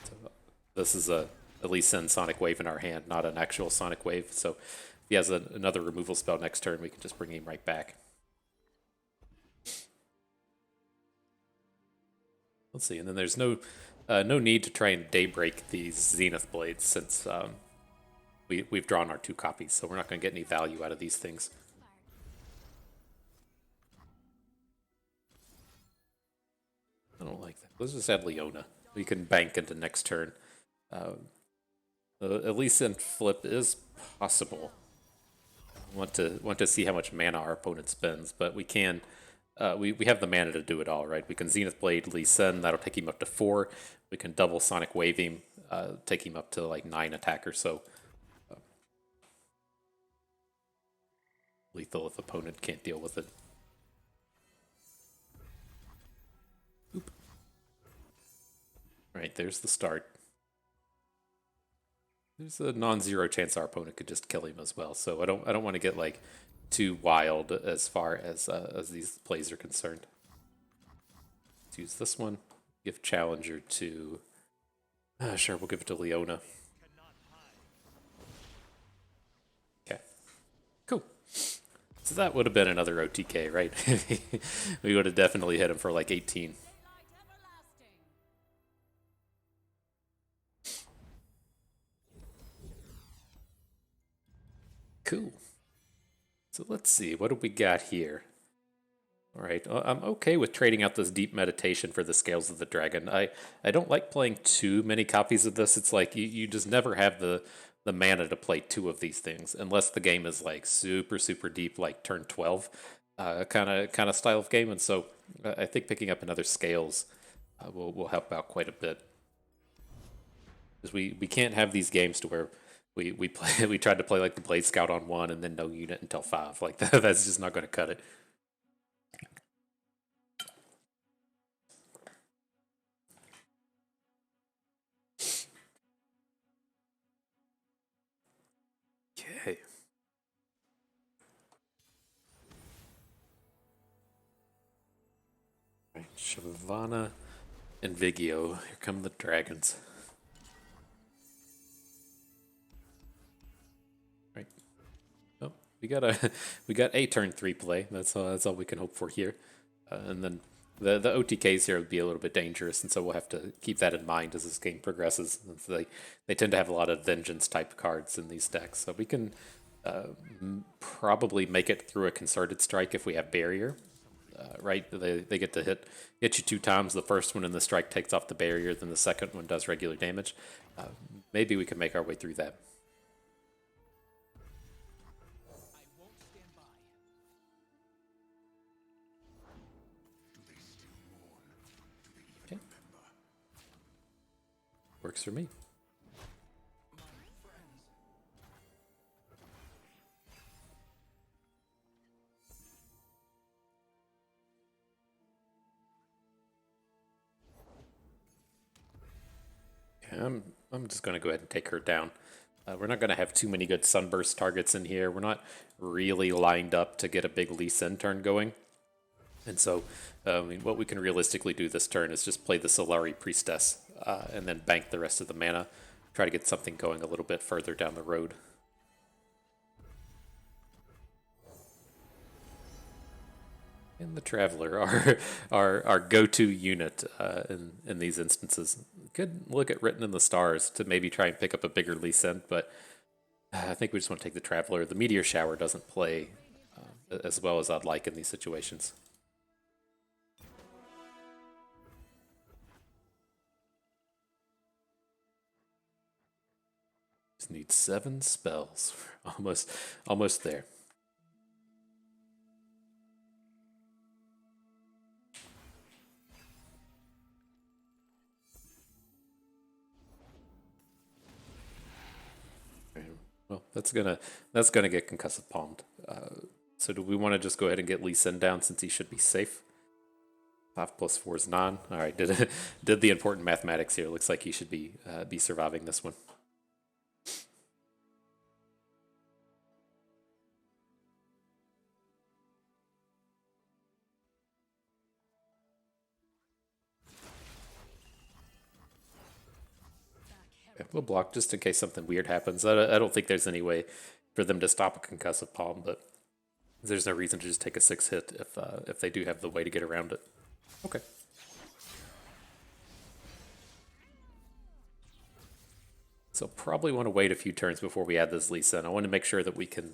So, this is a Lee Sin Sonic Wave in our hand, not an actual Sonic Wave. So if he has another removal spell next turn, we can just bring him right back. Let's see, and then there's no need to try and daybreak these Zenith Blades since we've drawn our 2 copies, so we're not going to get any value out of these things. I don't like that. Let's just add Leona. We can bank into next turn. At least in flip is possible. Want to see how much mana our opponent spends, but we can. We have the mana to do it all, right? We can Zenith Blade Lee Sin. That'll take him up to 4. We can double Sonic Wave him, take him up to like 9 attack or so. lethal if opponent can't deal with it. Oop. Right, there's the start. There's a non-zero chance our opponent could just kill him as well. So I don't want to get like too wild as far as these plays are concerned. Let's use this one. Give challenger to. Sure, we'll give it to Leona. Okay, cool. So that would have been another OTK, right? We would have definitely hit him for like 18. Cool. So let's see, what do we got here? All right, I'm okay with trading out this deep meditation for the Scales of the Dragon. I don't like playing too many copies of this. It's like you just never have the mana to play two of these things unless the game is like super deep, like turn 12 kind of style of game. And so I think picking up another Scales will help out quite a bit. Because we can't have these games to where we play we tried to play like the Blade Scout on 1 and then no unit until 5. Like that's just not going to cut it. Okay. Right, Shavana and Vigio. Here come the dragons. Right. Oh, we got a turn 3 play. That's all we can hope for here. And then the OTKs here would be a little bit dangerous, and so we'll have to keep that in mind as this game progresses. So they tend to have a lot of vengeance type cards in these decks, so we can probably make it through a concerted strike if we have barrier. Right, they get to hit you 2 times. The first one in the strike takes off the barrier, then the second one does regular damage. Maybe we can make our way through that. Okay. Works for me. I'm just going to go ahead and take her down. We're not going to have too many good Sunburst targets in here. We're not really lined up to get a big Lee Sin turn going. And so what we can realistically do this turn is just play the Solari Priestess and then bank the rest of the mana. Try to get something going a little bit further down the road. And the Traveler, our go-to unit in these instances. Could look at Written in the Stars to maybe try and pick up a bigger Lee Sin, but I think we just want to take the Traveler. The Meteor Shower doesn't play as well as I'd like in these situations. Just need 7 spells. Almost there. Well, that's gonna get concussive palmed. So do we want to just go ahead and get Lee Sin down since he should be safe? 5 plus 4 is 9. All right, did the important mathematics here. Looks like he should be surviving this one. Okay, we'll block just in case something weird happens. I don't think there's any way for them to stop a concussive palm, but there's no reason to just take a 6 hit if they do have the way to get around it. Okay. So probably want to wait a few turns before we add this Lee Sin. I want to make sure that we can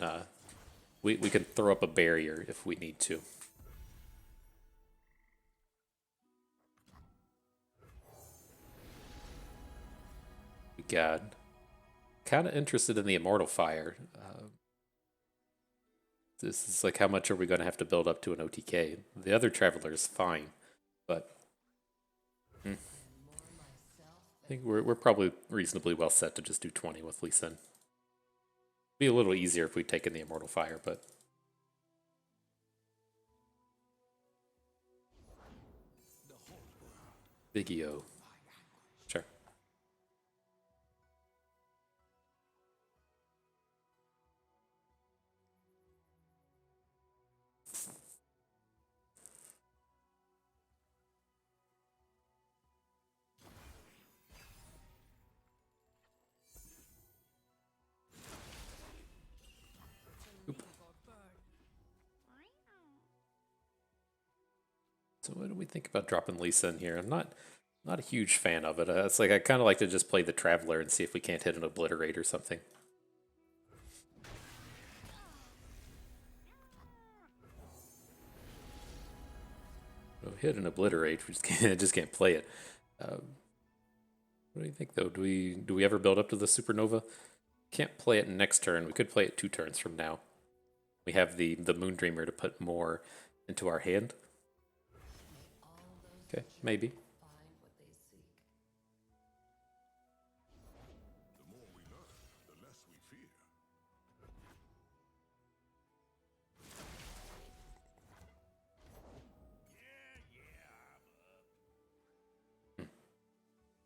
we can throw up a barrier if we need to. We got kind of interested in the Immortal Fire. This is like, how much are we going to have to build up to an OTK? The other Traveler is fine, but I think we're probably reasonably well set to just do 20 with Lee Sin. Be a little easier if we'd taken the Immortal Fire, but Vigio. Sure. So what do we think about dropping Lisa in here? I'm not a huge fan of it. It's like I kind of like to just play the Traveler and see if we can't hit an Obliterate or something. Oh, hit an Obliterate. We just can't play it. What do you think though? Do we ever build up to the Supernova? Can't play it next turn. We could play it 2 turns from now. We have the Moondreamer to put more into our hand. Okay, maybe.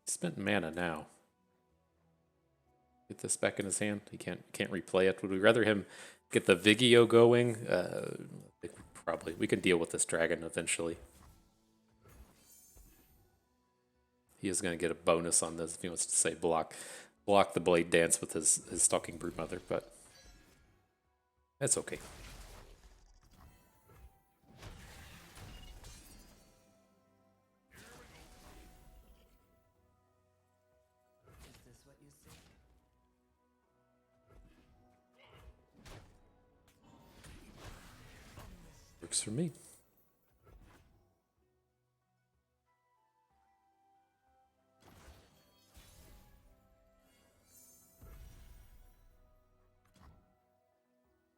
Spent mana now. Get this back in his hand. He can't replay it. Would we rather him get the Vigio going? I think probably. We can deal with this dragon eventually. He is going to get a bonus on this if he wants to say block the Blade Dance with his Stalking Broodmother, but that's okay. Works for me.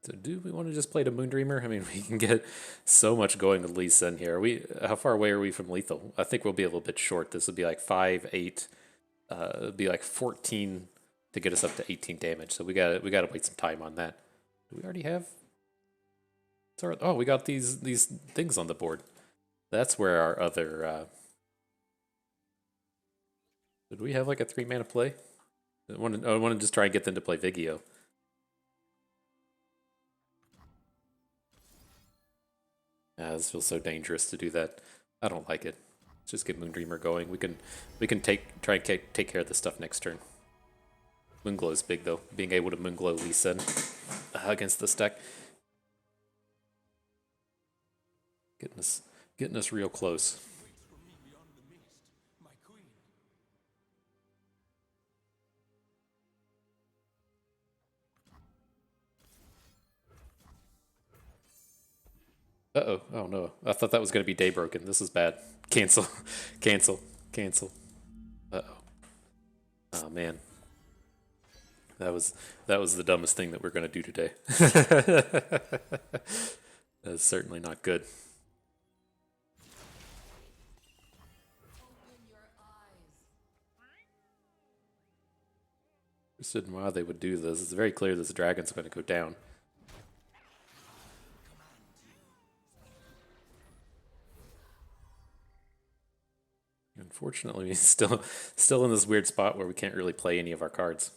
So do we want to just play the Moondreamer? I mean, we can get so much going with Lee Sin here. How far away are we from lethal? I think we'll be a little bit short. This would be like 5, 8. It'd be like 14 to get us up to 18 damage. So we gotta wait some time on that. Do we already have? Oh, we got these things on the board. That's where our other. Did we have like a 3 mana play? I want to just try and get them to play Vigio. This feels so dangerous to do that. I don't like it. Let's just get Moondreamer going. We can try and take care of this stuff next turn. Moonglow is big though. Being able to Moonglow Lee Sin against this deck. Getting us real close. Uh-oh. Oh no. I thought that was going to be Daybroken. This is bad. Cancel. Cancel. Cancel. Uh-oh. Oh man. That was the dumbest thing that we're going to do today. That's certainly not good. Interested in why they would do this. It's very clear this dragon's going to go down. Unfortunately, he's still in this weird spot where we can't really play any of our cards.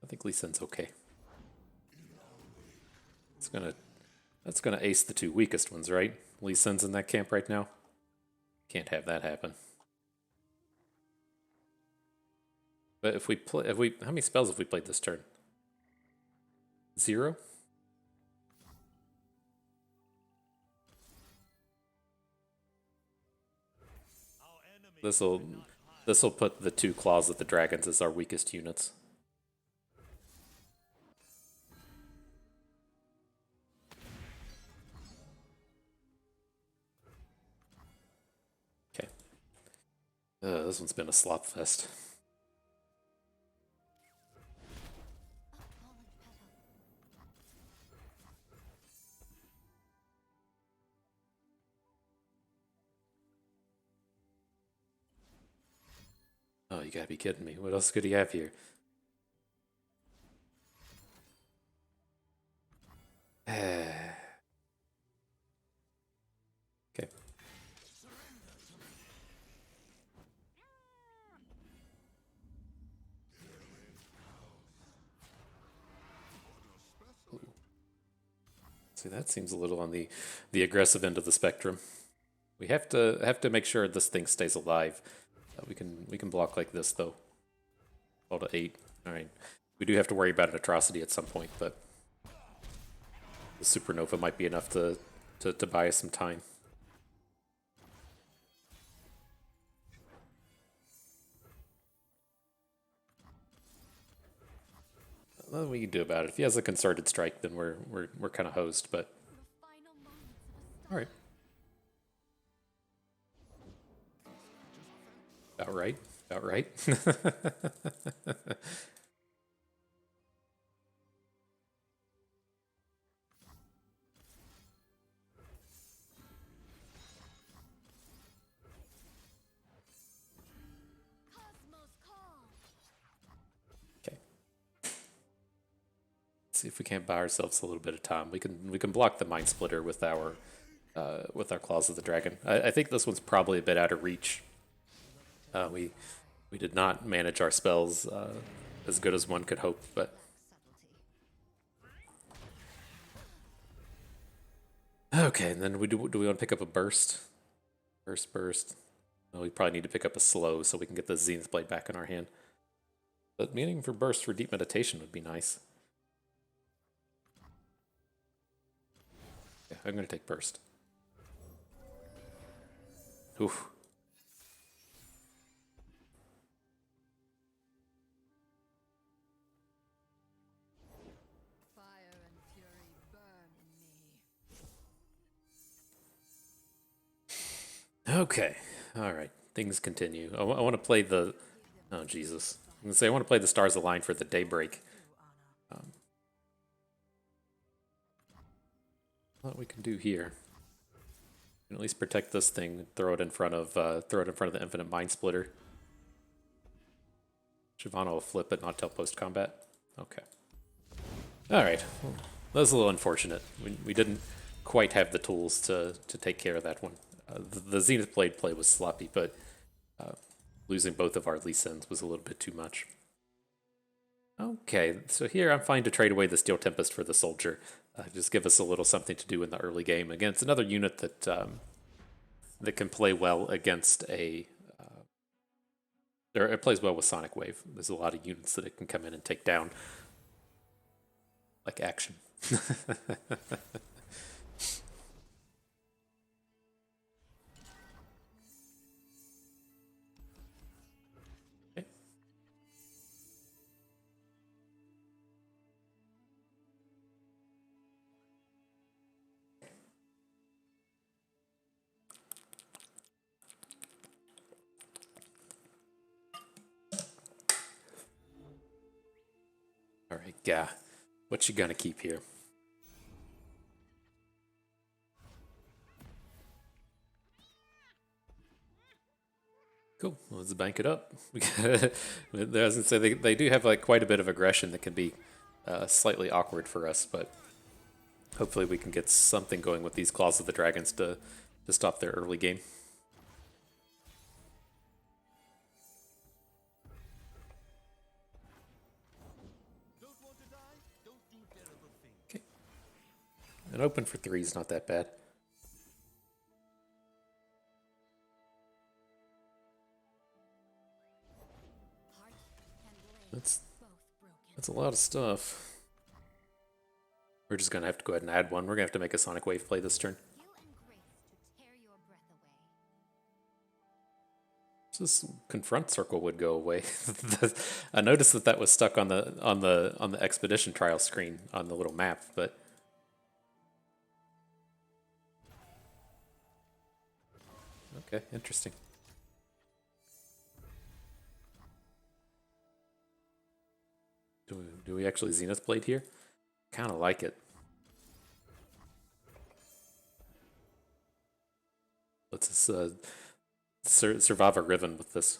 I think Lee Sin's okay. That's gonna ace the 2 weakest ones, right? Lee Sin's in that camp right now. Can't have that happen. But if we how many spells have we played this turn? 0? This'll put the 2 claws of the dragons as our weakest units. Okay. This one's been a slop fest. Oh, you gotta be kidding me. What else could he have here? Okay. See, that seems a little on the aggressive end of the spectrum. We have to make sure this thing stays alive. We can block like this though. Fall to 8. All right. We do have to worry about an atrocity at some point, but the supernova might be enough to buy us some time. Nothing we can do about it. If he has a concerted strike, then we're kind of hosed. But all right, about right, about right. Okay. See if we can't buy ourselves a little bit of time. We can block the Mind Splitter with our Claws of the Dragon. I think this one's probably a bit out of reach. We did not manage our spells as good as one could hope, but okay. And then do we want to pick up a burst? Burst. Well, we probably need to pick up a slow so we can get the Zenith Blade back in our hand. But meaning for burst for deep meditation would be nice. Yeah, I'm gonna take burst. Oof. Okay, all right. Things continue. I want to play the. Oh Jesus! I'm gonna say I want to play the Stars Align for the Daybreak. What we can do here? We can at least protect this thing. Throw it in front of the Infinite Mind Splitter. Shyvana will flip it, not till post combat. Okay. All right. Well, that was a little unfortunate. We didn't quite have the tools to take care of that one. The Zenith Blade play was sloppy, but losing both of our Lee Sins was a little bit too much. Okay, so here I'm fine to trade away the Steel Tempest for the Soldier. Just give us a little something to do in the early game. Again, it's another unit that that can play well against a. Or it plays well with Sonic Wave. There's a lot of units that it can come in and take down, like Action. All right, yeah. What you gonna keep here? Cool. Well, let's bank it up. As I say, they do have like quite a bit of aggression that can be slightly awkward for us, but hopefully we can get something going with these Claws of the Dragons to stop their early game. Okay. An open for 3 is not that bad. That's a lot of stuff. We're just gonna have to go ahead and add one. We're gonna have to make a Sonic Wave play this turn. This confront circle would go away. I noticed that was stuck on the expedition trial screen on the little map, but okay, interesting. Do we actually Zenith Blade here? Kind of like it. Let's just survive a Riven with this.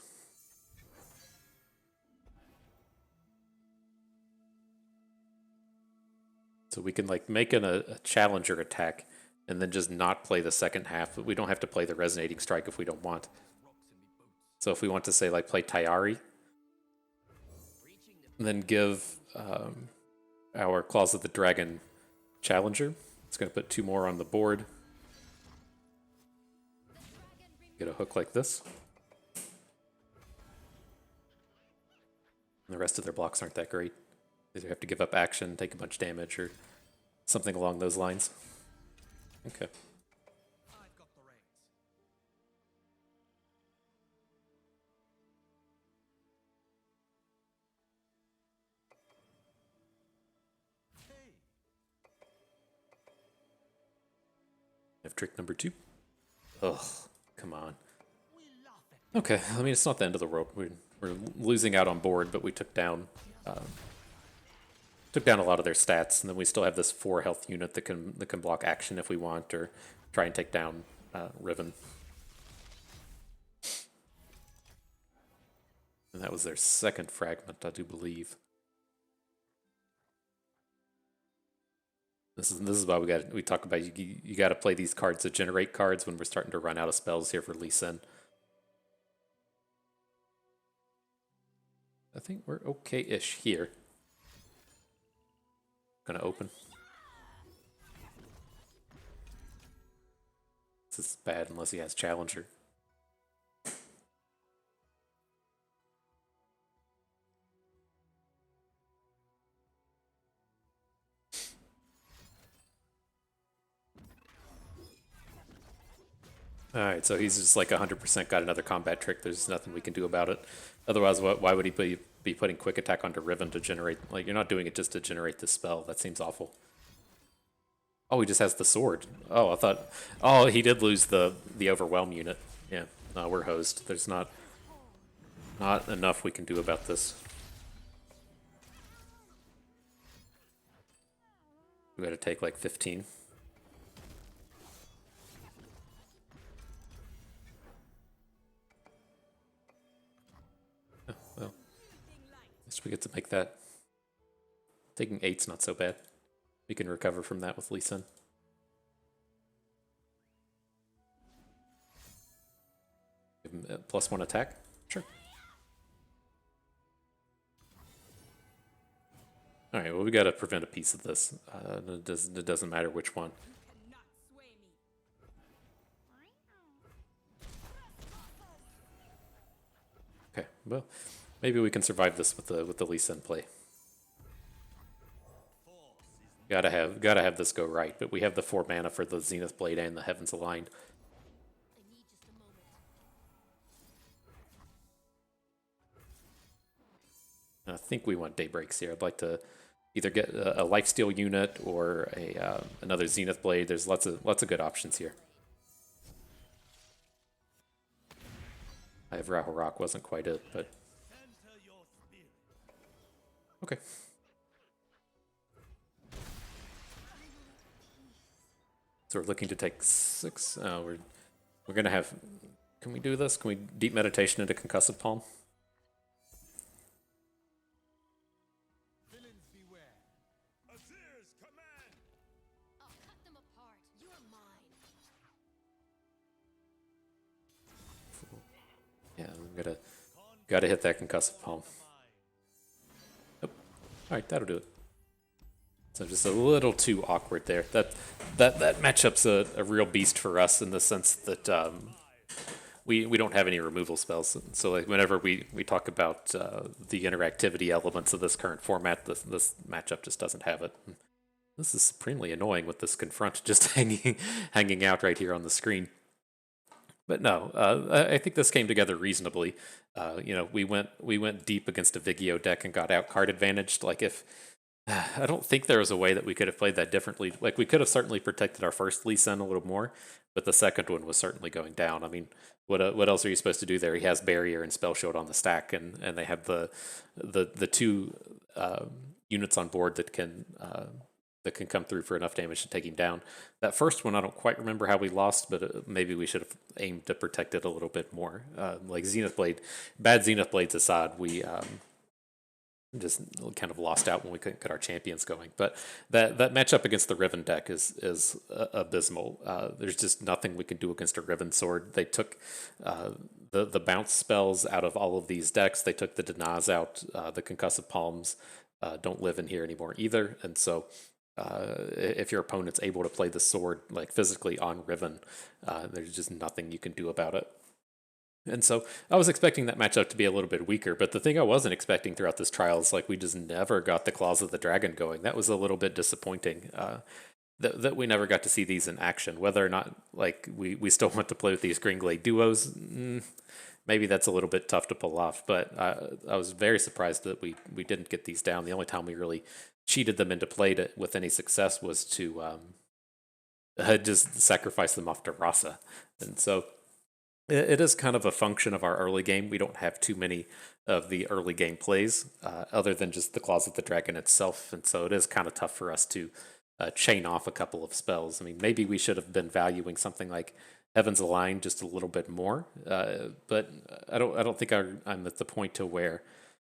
So we can like make a challenger attack and then just not play the second half, but we don't have to play the Resonating Strike if we don't want. So if we want to say like play Tayari, and then give our Claws of the Dragon challenger, It's going to put 2 more on the board. Get a hook like this. And the rest of their blocks aren't that great. They either have to give up action, take a bunch of damage, or something along those lines. Okay. Have trick number 2. Ugh, come on. Okay, I mean, it's not the end of the world. We're losing out on board, but we took down a lot of their stats, and then we still have this 4 health unit that can block action if we want, or try and take down Riven. And that was their second fragment, I do believe. This is why we talk about you got to play these cards to generate cards when we're starting to run out of spells here for Lee Sin. I think we're okay-ish here. Gonna open. This is bad unless he has Challenger. Alright, so he's just like 100% got another combat trick. There's nothing we can do about it. Otherwise, why would he be putting quick attack onto Riven to generate... Like, you're not doing it just to generate this spell. That seems awful. Oh, he just has the sword. Oh, I thought... Oh, he did lose the Overwhelm unit. Yeah, no, we're hosed. There's not enough we can do about this. We gotta take like 15. We get to make that. Taking 8's not so bad. We can recover from that with Lee Sin. Give him a +1 attack? Sure. Alright, well, we gotta prevent a piece of this. It doesn't matter which one. Okay, well, maybe we can survive this with the Lee Sin play. Gotta have this go right, but we have the 4 mana for the Zenith Blade and the Heavens Aligned. I think we want Daybreaks here. I'd like to either get a Lifesteal unit or another Zenith Blade. There's lots of good options here. I have Rahu Rock, wasn't quite it, but okay. So we're looking to take 6. We're gonna have. Can we do this? Can we deep meditation into Concussive Palm? Yeah, we gotta hit that Concussive Palm. Oh, all right, that'll do it. So just a little too awkward there. That matchup's a real beast for us in the sense that we don't have any removal spells. So like whenever we talk about the interactivity elements of this current format, this matchup just doesn't have it. This is supremely annoying with this confront just hanging out right here on the screen. But no, I think this came together reasonably. We went deep against a Vigio deck and got out card advantaged. Like if I don't think there was a way that we could have played that differently. Like we could have certainly protected our first Lee Sin a little more, but the second one was certainly going down. I mean, what else are you supposed to do there? He has Barrier and Spell Shield on the stack, and they have the 2 units on board that can come through for enough damage to take him down. That first one, I don't quite remember how we lost, but maybe we should have aimed to protect it a little bit more. Like Zenith Blade, bad Zenith Blades aside, we just kind of lost out when we couldn't get our champions going. But that matchup against the Riven deck is abysmal. There's just nothing we can do against a Riven sword. They took the bounce spells out of all of these decks. They took the Denies out. The Concussive Palms don't live in here anymore either. And so if your opponent's able to play the sword like physically on Riven, there's just nothing you can do about it. And so I was expecting that matchup to be a little bit weaker, but the thing I wasn't expecting throughout this trial is like we just never got the Claws of the Dragon going. That was a little bit disappointing. That we never got to see these in action. Whether or not like we still want to play with these Greenglade duos, maybe that's a little bit tough to pull off. But I was very surprised that we didn't get these down. The only time we really cheated them into play with any success was to just sacrifice them off to Rasa. And so it is kind of a function of our early game. We don't have too many of the early game plays other than just the Claws of the Dragon itself. And so it is kind of tough for us to chain off a couple of spells. I mean, maybe we should have been valuing something like Heaven's Aligned just a little bit more. But I don't think I'm at the point to where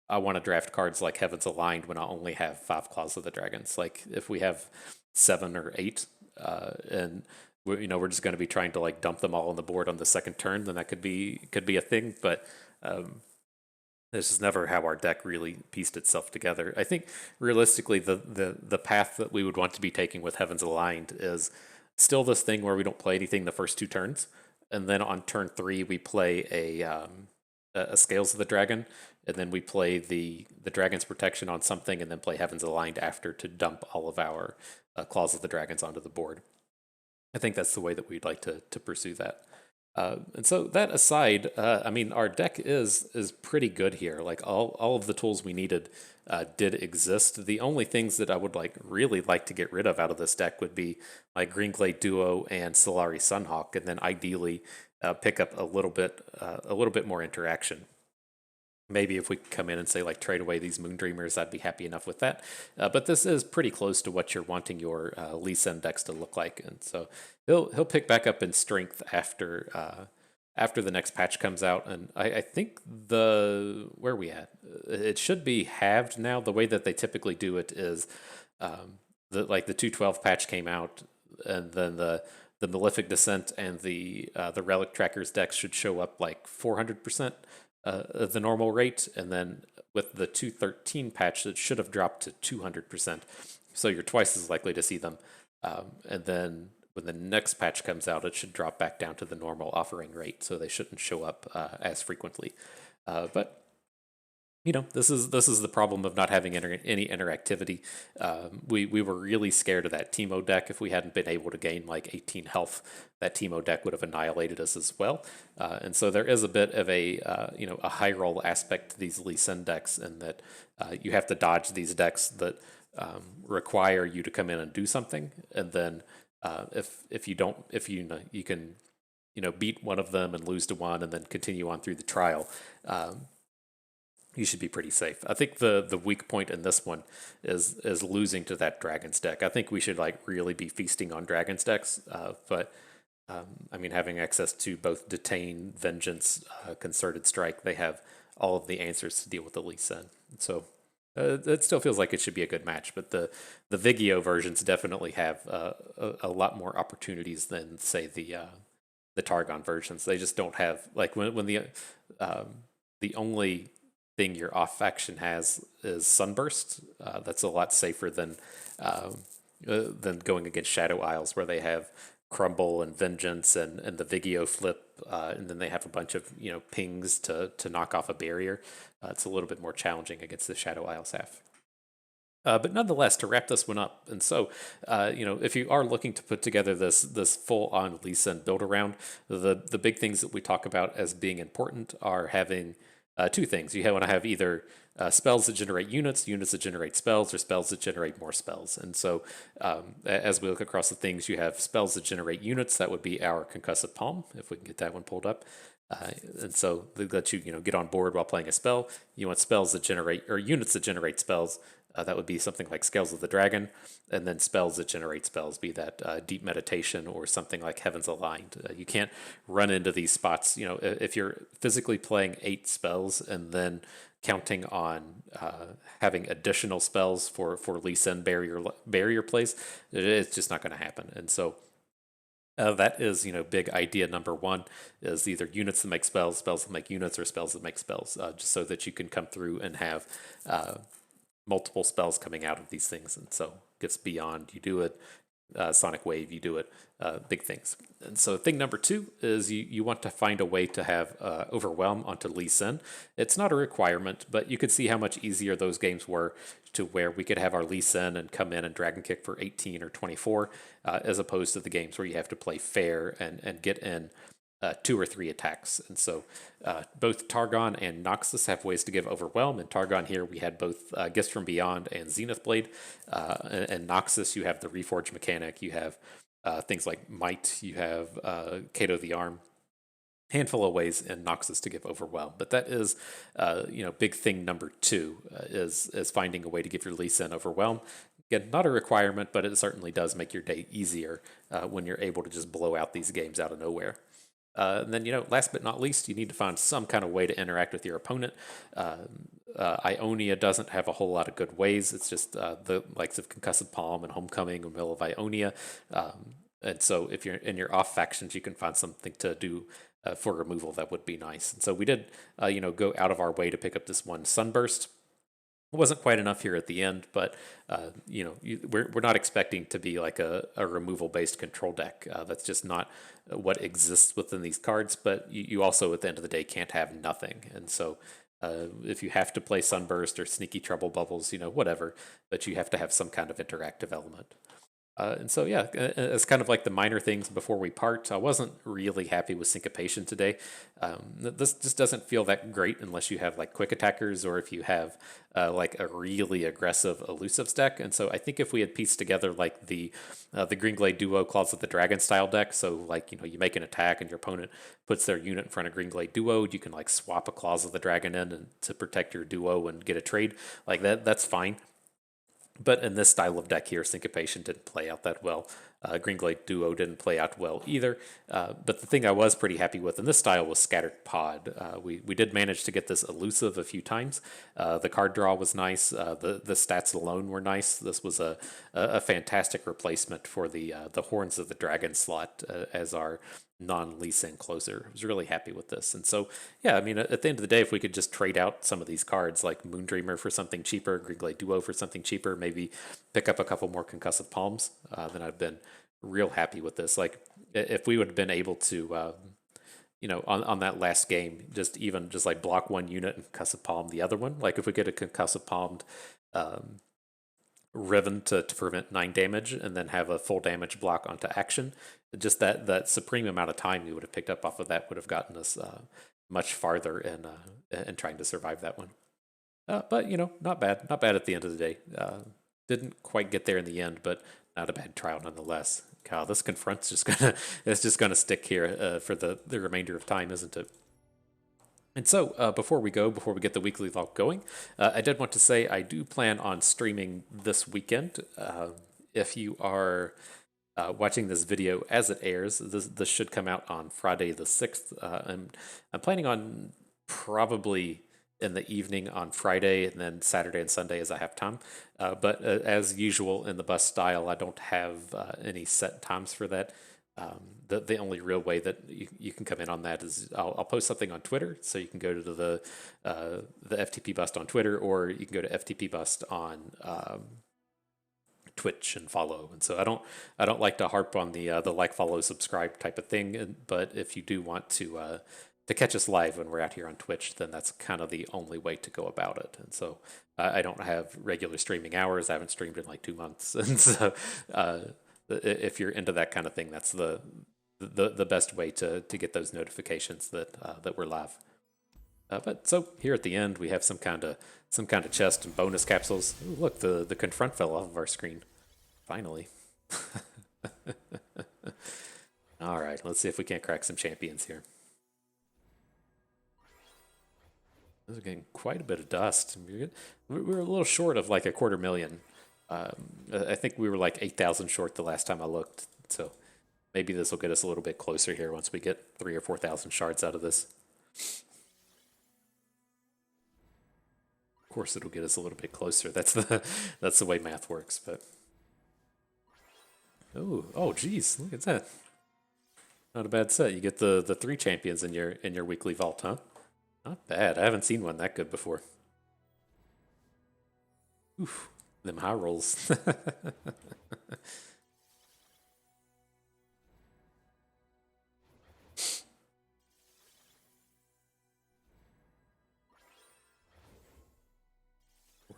I want to draft cards like Heaven's Aligned when I only have 5 Claws of the Dragons. Like if we have 7 or 8, and we're just going to be trying to like dump them all on the board on the second turn, then that could be a thing. But this is never how our deck really pieced itself together. I think realistically, the path that we would want to be taking with Heaven's Aligned is still this thing where we don't play anything the first 2 turns, and then on turn 3 we play a Scales of the Dragon, and then we play the Dragon's Protection on something, and then play Heaven's Aligned after to dump all of our Claws of the Dragons onto the board. I think that's the way that we'd like to pursue that. And so that aside, I mean, our deck is pretty good here. Like all of the tools we needed did exist. The only things that I would really like to get rid of out of this deck would be like Greenglade Duo and Solari Sunhawk, and then ideally pick up a little bit more interaction. Maybe if we come in and say like trade away these Moondreamers, I'd be happy enough with that. But this is pretty close to what you're wanting your Lee Sin decks to look like, and so he'll pick back up in strength after the next patch comes out. And I think where are we at? It should be halved now. The way that they typically do it is the 2.12 patch came out, and then the Malefic Descent and the Relic Trackers decks should show up like 400%. The normal rate, and then with the 2.13 patch, it should have dropped to 200%. So you're twice as likely to see them. And then when the next patch comes out, it should drop back down to the normal offering rate, so they shouldn't show up as frequently. But this is the problem of not having any interactivity. We were really scared of that Teemo deck. If we hadn't been able to gain like 18 health, that Teemo deck would have annihilated us as well. And so there is a bit of a high roll aspect to these Lee Sin decks, in that you have to dodge these decks that require you to come in and do something, and then if you can beat one of them and lose to one, and then continue on through the trial. You should be pretty safe. I think the weak point in this one is losing to that Dragons deck. I think we should really be feasting on Dragons decks, but I mean, having access to both Detain, Vengeance, Concerted Strike, they have all of the answers to deal with the Lee Sin. So it still feels like it should be a good match, but the Vigio versions definitely have a lot more opportunities than say the Targon versions. They just don't have when the only thing your off faction has is Sunburst. That's a lot safer than going against Shadow Isles, where they have Crumble and Vengeance and the Vigio flip, and then they have a bunch of pings to knock off a barrier. It's a little bit more challenging against the Shadow Isles half. But nonetheless, to wrap this one up, and so if you are looking to put together this full-on Lee Sin build around, the big things that we talk about as being important are having 2 things. You want to have either spells that generate units that generate spells, or spells that generate more spells. And so as we look across the things, you have spells that generate units. That would be our Concussive Palm, if we can get that one pulled up. And so they let you get on board while playing a spell. You want spells that generate, or units that generate spells. That would be something like Scales of the Dragon, and then spells that generate spells, be that Deep Meditation or something like Heaven's Aligned. You can't run into these spots. If you're physically playing 8 spells and then counting on having additional spells for Lee Sin barrier plays, it's just not going to happen. And so that is, big idea number 1 is either units that make spells that make units, or spells that make spells, just so that you can come through and have multiple spells coming out of these things, and so gets beyond. You do it, Sonic Wave, you do it, big things. And so thing number two is you want to find a way to have Overwhelm onto Lee Sin. It's not a requirement, but you could see how much easier those games were to where we could have our Lee Sin and come in and Dragon Kick for 18 or 24, as opposed to the games where you have to play fair and get in 2 or 3 attacks. And so both Targon and Noxus have ways to give Overwhelm. In Targon here, we had both Gifts from Beyond and Zenith Blade. And Noxus, you have the Reforge mechanic. You have things like Might. You have Kato the Arm. Handful of ways in Noxus to give Overwhelm. But that is, big thing number 2 is finding a way to give your Lee Sin Overwhelm. Again, not a requirement, but it certainly does make your day easier when you're able to just blow out these games out of nowhere. And then, last but not least, you need to find some kind of way to interact with your opponent. Ionia doesn't have a whole lot of good ways. It's just the likes of Concussive Palm and Homecoming in the middle of Ionia. And so if you're in your off factions, you can find something to do for removal that would be nice. And so we did, go out of our way to pick up this one Sunburst. It wasn't quite enough here at the end, but we're not expecting to be like a removal based control deck. That's just not what exists within these cards. But you also at the end of the day can't have nothing, and so if you have to play Sunburst or Sneaky Trouble Bubbles, whatever, but you have to have some kind of interactive element. And so, yeah, it's kind of like the minor things before we part. I wasn't really happy with Syncopation today. This just doesn't feel that great unless you have like quick attackers or if you have like a really aggressive elusive deck. And so I think if we had pieced together like the Green Glade Duo Claws of the Dragon style deck, so like, you make an attack and your opponent puts their unit in front of Green Glade Duo, you can like swap a Claws of the Dragon in and to protect your duo and get a trade. Like that's fine. But in this style of deck here, Syncopation didn't play out that well. Green Glade Duo didn't play out well either. But the thing I was pretty happy with in this style was Scattered Pod. We did manage to get this elusive a few times. The card draw was nice. The stats alone were nice. This was a fantastic replacement for the Horns of the Dragon slot as our non-Lee Sin closer. I was really happy with this. And so, yeah, I mean, at the end of the day, if we could just trade out some of these cards like Moondreamer for something cheaper, Green Glade Duo for something cheaper, maybe pick up a couple more Concussive Palms, then I've been real happy with this. Like, if we would have been able to, on that last game, just like block one unit and Concussive Palm the other one, like if we get a Concussive Palmed Riven to prevent 9 damage and then have a full damage block onto action, just that supreme amount of time we would have picked up off of that would have gotten us much farther in trying to survive that one. But not bad at the end of the day. Didn't quite get there in the end, but not a bad trial nonetheless. God, this confront's just gonna stick here for the remainder of time, isn't it? And so, before we get the weekly vault going, I did want to say I do plan on streaming this weekend. If you are watching this video as it airs, this should come out on Friday the 6th. I'm planning on probably in the evening on Friday and then Saturday and Sunday as I have time. But as usual in the bus style, I don't have any set times for that. The only real way that you can come in on that is I'll post something on Twitter, so you can go to the FTP Bust on Twitter, or you can go to FTP Bust on Twitch and follow. And so I don't like to harp on the like, follow, subscribe type of thing. But if you do want to catch us live when we're out here on Twitch, then that's kind of the only way to go about it. And so I don't have regular streaming hours. I haven't streamed in like 2 months, and so if you're into that kind of thing, that's the best way to get those notifications that we're live. But so here at the end, we have some kind of chest and bonus capsules. Ooh, look, the confront fell off of our screen. Finally. All right, let's see if we can't crack some champions here. Those are getting quite a bit of dust. We're a little short of like 250,000. I think we were like 8,000 short the last time I looked. So maybe this will get us a little bit closer here once we get 3,000 or 4,000 shards out of this. Of course, it'll get us a little bit closer. That's the way math works. But oh, geez, look at that. Not a bad set. You get the 3 champions in your weekly vault, huh? Not bad. I haven't seen one that good before. Oof, them high rolls.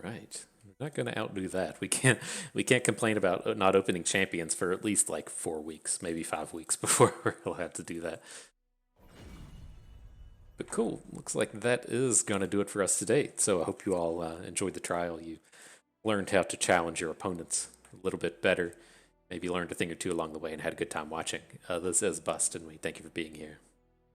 Right. We're not going to outdo that. We can't complain about not opening champions for at least like 4 weeks, maybe 5 weeks before we'll have to do that. But cool. Looks like that is going to do it for us today. So I hope you all enjoyed the trial. You learned how to challenge your opponents a little bit better. Maybe learned a thing or two along the way and had a good time watching. This is Bust, and we thank you for being here.